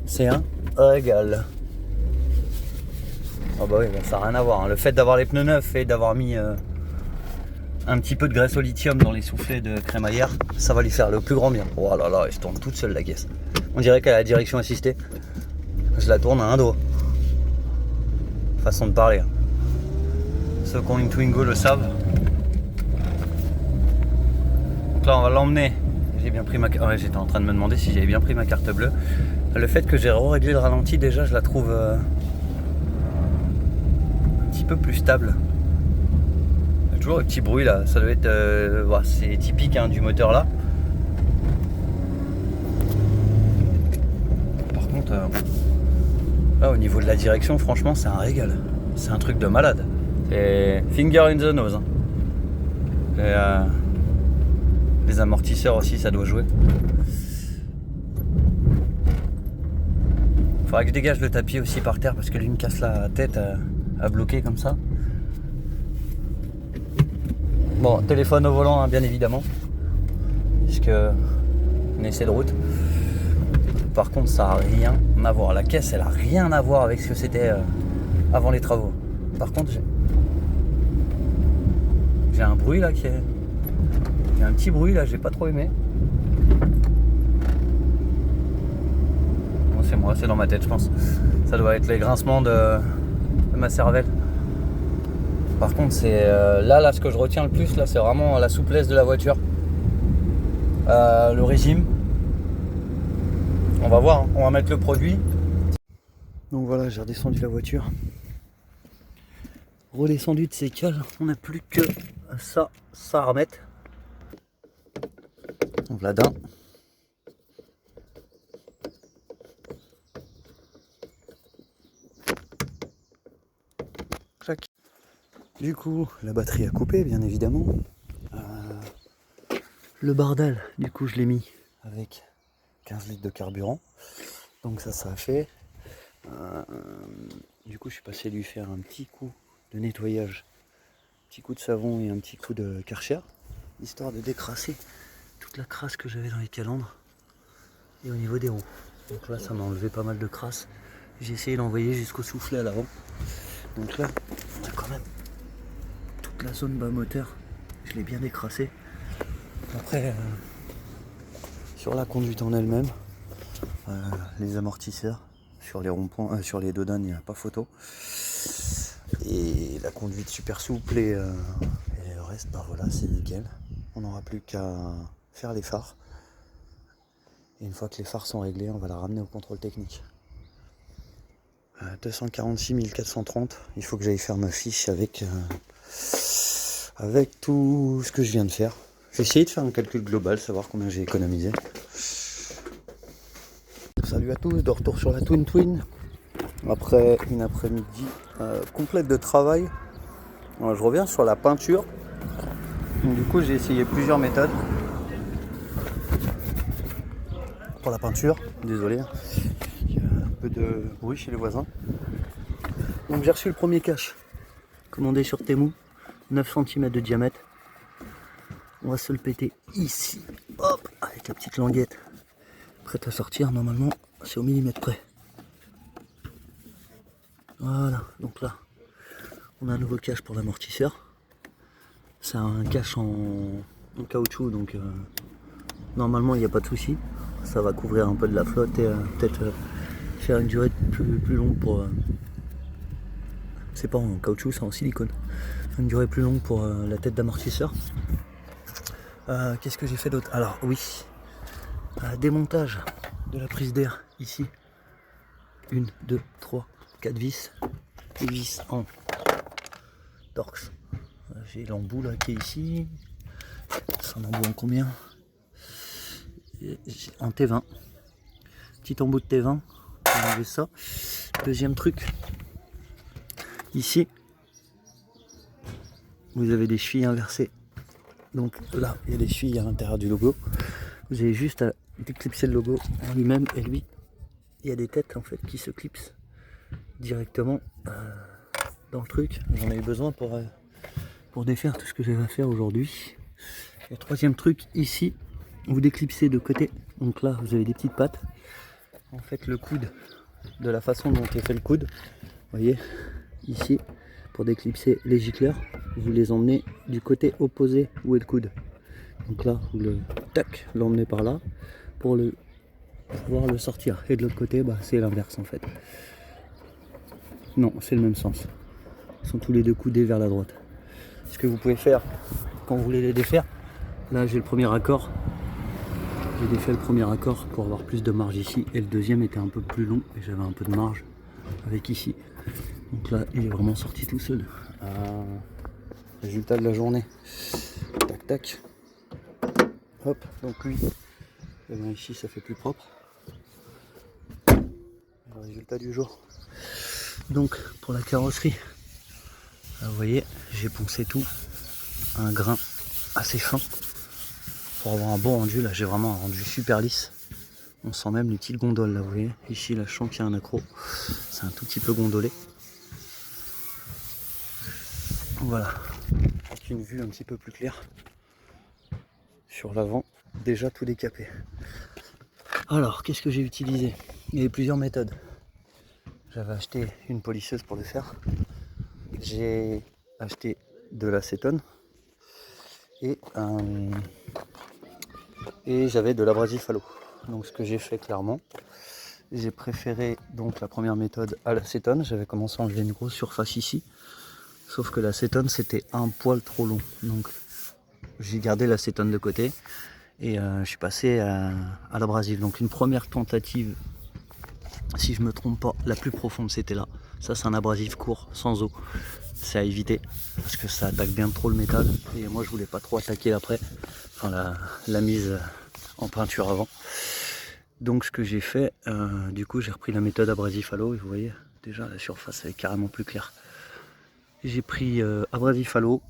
C'est un régal. Ah bah oui, ça n'a rien à voir. Hein. Le fait d'avoir les pneus neufs et d'avoir mis un petit peu de graisse au lithium dans les soufflets de crémaillère, ça va lui faire le plus grand bien. Oh là là, elle se tourne toute seule la caisse. On dirait qu'elle a la direction assistée. Je la tourne à un doigt. Façon de parler. Ceux qui ont une Twingo le savent. Donc là, on va l'emmener. J'ai bien pris ma carte. Ouais, j'étais en train de me demander si j'avais bien pris ma carte bleue. Le fait que j'ai réglé le ralenti, déjà, je la trouve un petit peu plus stable. Il y a toujours un petit bruit là. Ça doit être. Bah, c'est typique hein, du moteur là. Par contre, là, au niveau de la direction, franchement, c'est un régal. C'est un truc de malade. C'est finger in the nose. Hein. Et, les amortisseurs aussi, ça doit jouer. Faudra que je dégage le tapis aussi par terre parce que lui me casse la tête à bloquer comme ça. Bon, téléphone au volant, hein, bien évidemment. Puisque on essaie de route. Par contre, ça n'a rien à voir. La caisse, elle a rien à voir avec ce que c'était avant les travaux. Par contre, j'ai un bruit là qui est... Il y a un petit bruit là, j'ai pas trop aimé. Bon, c'est moi, c'est dans ma tête, je pense. Ça doit être les grincements de ma cervelle. Par contre, c'est là, ce que je retiens le plus, là, c'est vraiment la souplesse de la voiture. Le régime. On va voir, hein. On va mettre le produit. Donc voilà, j'ai redescendu la voiture. Redescendu de ses cales, on n'a plus que ça à remettre. Donc là d'un. Clac. Du coup, la batterie a coupé, bien évidemment. Le bardal, du coup, je l'ai mis avec 15 litres de carburant. Donc ça a fait. Du coup, je suis passé lui faire un petit coup de nettoyage. Un petit coup de savon et un petit coup de Karcher. Histoire de décrasser toute la crasse que j'avais dans les calandres et au niveau des roues. Donc là, ça m'a enlevé pas mal de crasse. J'ai essayé d'envoyer jusqu'au soufflet à l'avant. Donc là, on a quand même toute la zone bas moteur. Je l'ai bien décrassé. Après, sur la conduite en elle-même, les amortisseurs, sur les ronds-points, sur les dodanes, il n'y a pas photo. Et la conduite super souple et le reste, bah voilà, c'est nickel. On n'aura plus qu'à faire les phares. Et une fois que les phares sont réglés, on va la ramener au contrôle technique. 246 430, il faut que j'aille faire ma fiche avec tout ce que je viens de faire. J'ai essayé de faire un calcul global, savoir combien j'ai économisé. Salut à tous, de retour sur la Twin. Après une après-midi complète de travail, je reviens sur la peinture. Donc, du coup, j'ai essayé plusieurs méthodes pour la peinture. Désolé, il y a un peu de bruit chez les voisins. Donc j'ai reçu le premier cache, commandé sur Temu, 9 cm de diamètre. On va se le péter ici, hop, avec la petite languette prête à sortir. Normalement, c'est au millimètre près. Voilà, donc là, on a un nouveau cache pour l'amortisseur. C'est un cache en caoutchouc, donc normalement il n'y a pas de souci. Ça va couvrir un peu de la flotte et peut-être faire une durée plus longue pour... c'est pas en caoutchouc, c'est en silicone. Une durée plus longue pour la tête d'amortisseur. Qu'est-ce que j'ai fait d'autre? Alors oui, démontage de la prise d'air ici. 1, 2, 3, 4 vis. Les vis en Torx. J'ai l'embout là qui est ici. C'est un embout en combien? En T20. Petit embout de T20. On va enlever ça. Deuxième truc. Ici, vous avez des chevilles inversées. Donc là, il y a des chevilles à l'intérieur du logo. Vous avez juste à déclipser le logo en lui-même et lui. Il y a des têtes en fait qui se clipsent directement dans le truc. J'en ai eu besoin pour défaire tout ce que j'ai à faire aujourd'hui. Et troisième truc, ici, vous déclipsez de côté. Donc là, vous avez des petites pattes. En fait, le coude, de la façon dont est fait le coude, vous voyez, ici, pour déclipser les gicleurs, vous les emmenez du côté opposé où est le coude. Donc là, vous le tac, l'emmenez par là pour pouvoir le sortir. Et de l'autre côté, bah, c'est l'inverse en fait. Non, c'est le même sens. Ils sont tous les deux coudés vers la droite. Ce que vous pouvez faire quand vous voulez les défaire, là j'ai le premier accord. J'ai défait le premier accord pour avoir plus de marge ici. Et le deuxième était un peu plus long et j'avais un peu de marge avec ici. Donc là, il est vraiment sorti tout seul. Résultat de la journée. Tac tac. Hop, donc lui, eh bien ici ça fait plus propre. Le résultat du jour. Donc pour la carrosserie, là, vous voyez, j'ai poncé tout, un grain assez fin pour avoir un bon rendu. Là j'ai vraiment un rendu super lisse. On sent même les petites gondoles là, vous voyez. Ici là je sens qu'il y a un accro, c'est un tout petit peu gondolé. Voilà, avec une vue un petit peu plus claire sur l'avant, déjà tout décapé. Alors qu'est-ce que j'ai utilisé? Il y avait plusieurs méthodes. J'avais acheté une polisseuse pour le faire. J'ai acheté de l'acétone et j'avais de l'abrasif à l'eau. Donc ce que j'ai fait clairement, j'ai préféré donc la première méthode à l'acétone. J'avais commencé à enlever une grosse surface ici, sauf que l'acétone c'était un poil trop long. Donc j'ai gardé l'acétone de côté et je suis passé à l'abrasif. Donc une première tentative, si je me trompe pas, la plus profonde c'était là. Ça c'est un abrasif court, sans eau. C'est à éviter parce que ça attaque bien trop le métal et moi je voulais pas trop attaquer l'après, enfin la mise en peinture avant. Donc ce que j'ai fait, du coup j'ai repris la méthode abrasif à l'eau et vous voyez déjà la surface est carrément plus claire. J'ai pris abrasif à l'eau,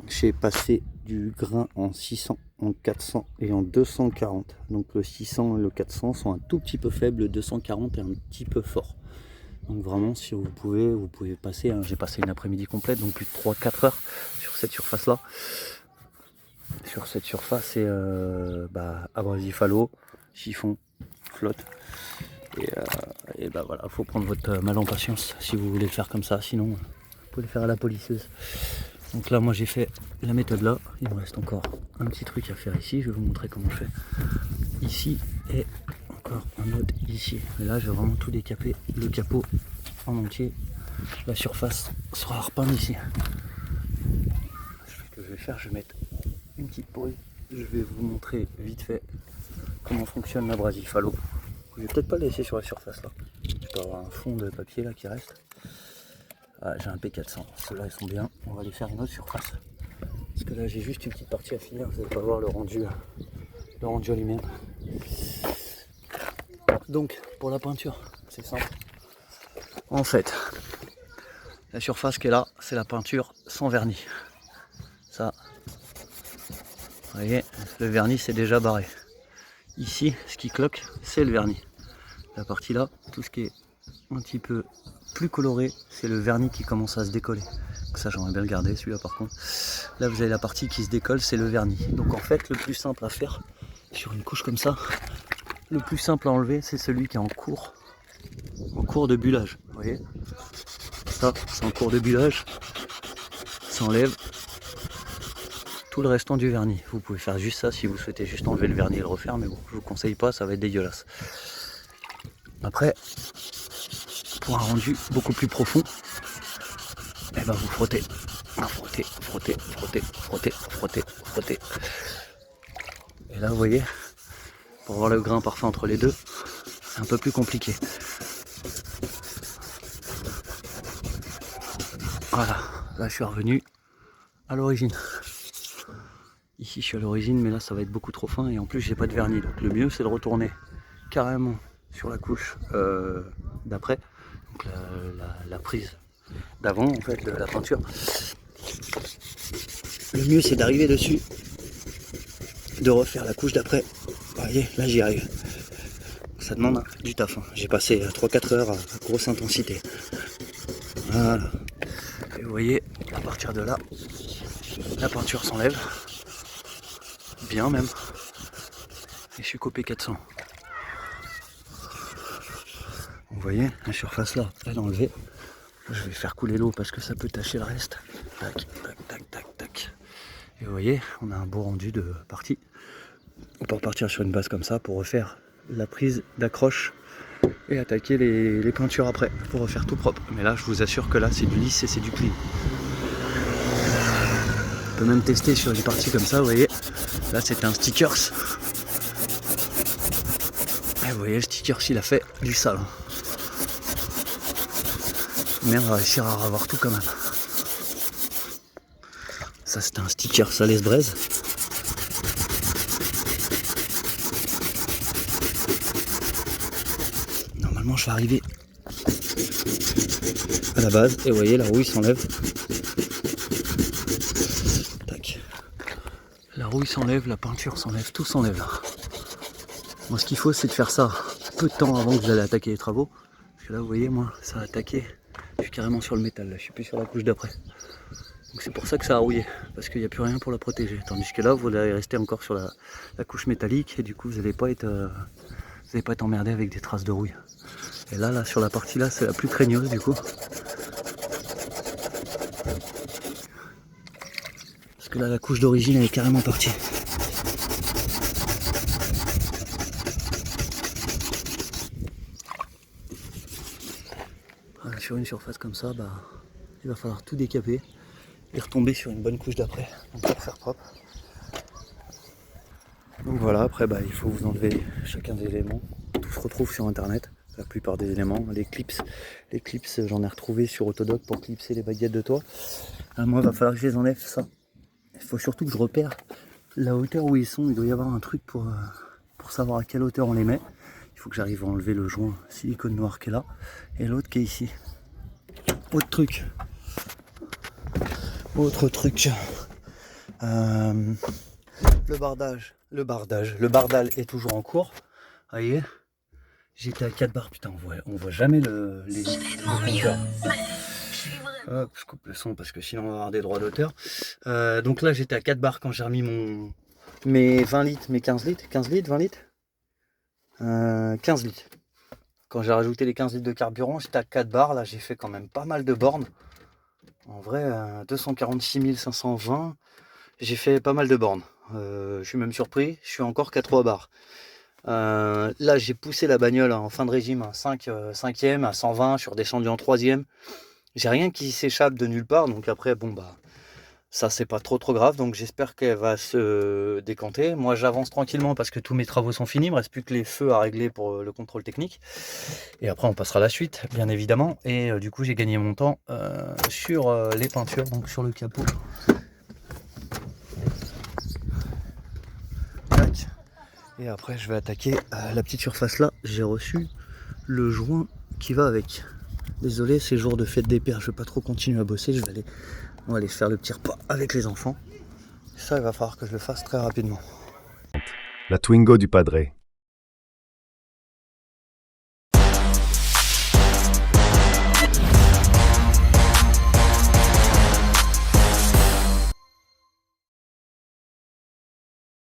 j'ai passé du grain en 600, en 400 et en 240. Donc le 600 et le 400 sont un tout petit peu faibles, le 240 est un petit peu fort. Donc vraiment si vous pouvez passer, hein, j'ai passé une après-midi complète, donc plus de 3-4 heures sur cette surface là. Sur cette surface et abrasif à l'eau, chiffon, flotte. Et bah voilà, faut prendre votre mal en patience si vous voulez le faire comme ça, sinon vous pouvez le faire à la polisseuse. Donc là moi j'ai fait la méthode là, il me reste encore un petit truc à faire ici, je vais vous montrer comment je fais. Ici et encore un autre ici. Et là je vais vraiment tout décaper, le capot en entier, la surface sera repeinte ici. Ce que je vais faire, je vais mettre une petite pause, je vais vous montrer vite fait comment fonctionne l'abrasif à l'eau. Je vais peut-être pas le laisser sur la surface là. Je dois avoir un fond de papier là qui reste. Ah, j'ai un P400, ceux-là ils sont bien. On va aller faire une autre surface. Parce que là j'ai juste une petite partie à finir, vous n'allez pas voir le rendu à lui-même. Donc pour la peinture, c'est simple. En fait, la surface qui est là, c'est la peinture sans vernis. Ça, vous voyez, le vernis c'est déjà barré. Ici, ce qui cloque, c'est le vernis. La partie là, tout ce qui est un petit peu plus coloré, c'est le vernis qui commence à se décoller. Donc ça, j'aimerais bien le garder, celui-là par contre. Là, vous avez la partie qui se décolle, c'est le vernis. Donc en fait, le plus simple à faire sur une couche comme ça, le plus simple à enlever, c'est celui qui est en cours de bullage. Vous voyez, ça, c'est en cours de bullage. Ça enlève tout le restant du vernis. Vous pouvez faire juste ça si vous souhaitez juste enlever le vernis et le refaire, mais bon, je vous conseille pas, ça va être dégueulasse. Après, pour un rendu beaucoup plus profond, et ben vous frottez. Frottez. Et là vous voyez, pour avoir le grain parfait entre les deux, c'est un peu plus compliqué. Voilà, Là je suis revenu à l'origine. Ici je suis à l'origine, mais là ça va être beaucoup trop fin et en plus j'ai pas de vernis. Donc le mieux c'est de retourner carrément sur la couche d'après, donc la prise d'avant en fait de la peinture. Le mieux c'est d'arriver dessus, de refaire la couche d'après. Vous voyez, là j'y arrive. Ça demande du taf, hein. J'ai passé 3-4 heures à grosse intensité. Voilà. Et vous voyez, à partir de là, la peinture s'enlève. Bien même. Et je suis copé 400. Vous voyez, la surface là, elle est enlevée. Je vais faire couler l'eau parce que ça peut tacher le reste. Tac, tac, tac, tac, tac. Et vous voyez, on a un beau rendu de partie. On peut repartir sur une base comme ça pour refaire la prise d'accroche et attaquer les peintures après pour refaire tout propre. Mais là je vous assure que là c'est du lisse et c'est du clean. On peut même tester sur des parties comme ça, vous voyez. Là c'était un stickers. Et vous voyez le stickers il a fait du sale. Mais on va réussir à avoir tout quand même. Ça c'était un sticker Sales Braise. Normalement je vais arriver à la base et vous voyez la rouille s'enlève. Tac. La rouille s'enlève, la peinture s'enlève, tout s'enlève là. Moi ce qu'il faut c'est de faire ça peu de temps avant que vous allez attaquer les travaux. Parce que là vous voyez moi ça a attaqué. Je suis carrément sur le métal là, je suis plus sur la couche d'après. Donc c'est pour ça que ça a rouillé, parce qu'il n'y a plus rien pour la protéger. Tandis que là vous allez rester encore sur la couche métallique et du coup vous n'allez pas être emmerdé avec des traces de rouille. Et là sur la partie là c'est la plus craigneuse du coup. Parce que là la couche d'origine elle est carrément partie. Voilà, sur une surface comme ça, bah, il va falloir tout décaper et retomber sur une bonne couche d'après. Donc pour faire propre. Donc voilà, après bah, il faut vous enlever chacun des éléments. Tout se retrouve sur internet. La plupart des éléments, les clips j'en ai retrouvé sur Autodoc pour clipser les baguettes de toit. Moi il va falloir que je les enlève ça. Il faut surtout que je repère la hauteur où ils sont. Il doit y avoir un truc pour savoir à quelle hauteur on les met. Il faut que j'arrive à enlever le joint silicone noir qui est là et l'autre qui est ici. Autre truc. Le bardage est toujours en cours. Vous voyez, j'étais à 4 bars, putain, on voit jamais les compteurs. Hop, je coupe le son parce que sinon on va avoir des droits d'auteur. Donc là j'étais à 4 bars quand j'ai remis mes 20 litres, mes 15 litres, 15 litres, 20 litres 15 litres. Quand j'ai rajouté les 15 litres de carburant, j'étais à 4 bars. Là j'ai fait quand même pas mal de bornes. En vrai, 246 520, j'ai fait pas mal de bornes. Je suis même surpris, je suis encore qu'à 3 bars. Là j'ai poussé la bagnole en fin de régime à 5e, à 120, je suis redescendu en 3e. J'ai rien qui s'échappe de nulle part, donc après bon bah ça c'est pas trop grave, donc j'espère qu'elle va se décanter. Moi j'avance tranquillement parce que tous mes travaux sont finis, il me reste plus que les feux à régler pour le contrôle technique. Et après on passera à la suite, bien évidemment. Et du coup j'ai gagné mon temps sur les peintures, donc sur le capot. Tac. Et après je vais attaquer la petite surface là, j'ai reçu le joint qui va avec. Désolé, c'est jour de fête des pères, je vais pas trop continuer à bosser, on va aller faire le petit repas avec les enfants. Ça, il va falloir que je le fasse très rapidement. La Twingo du Padre.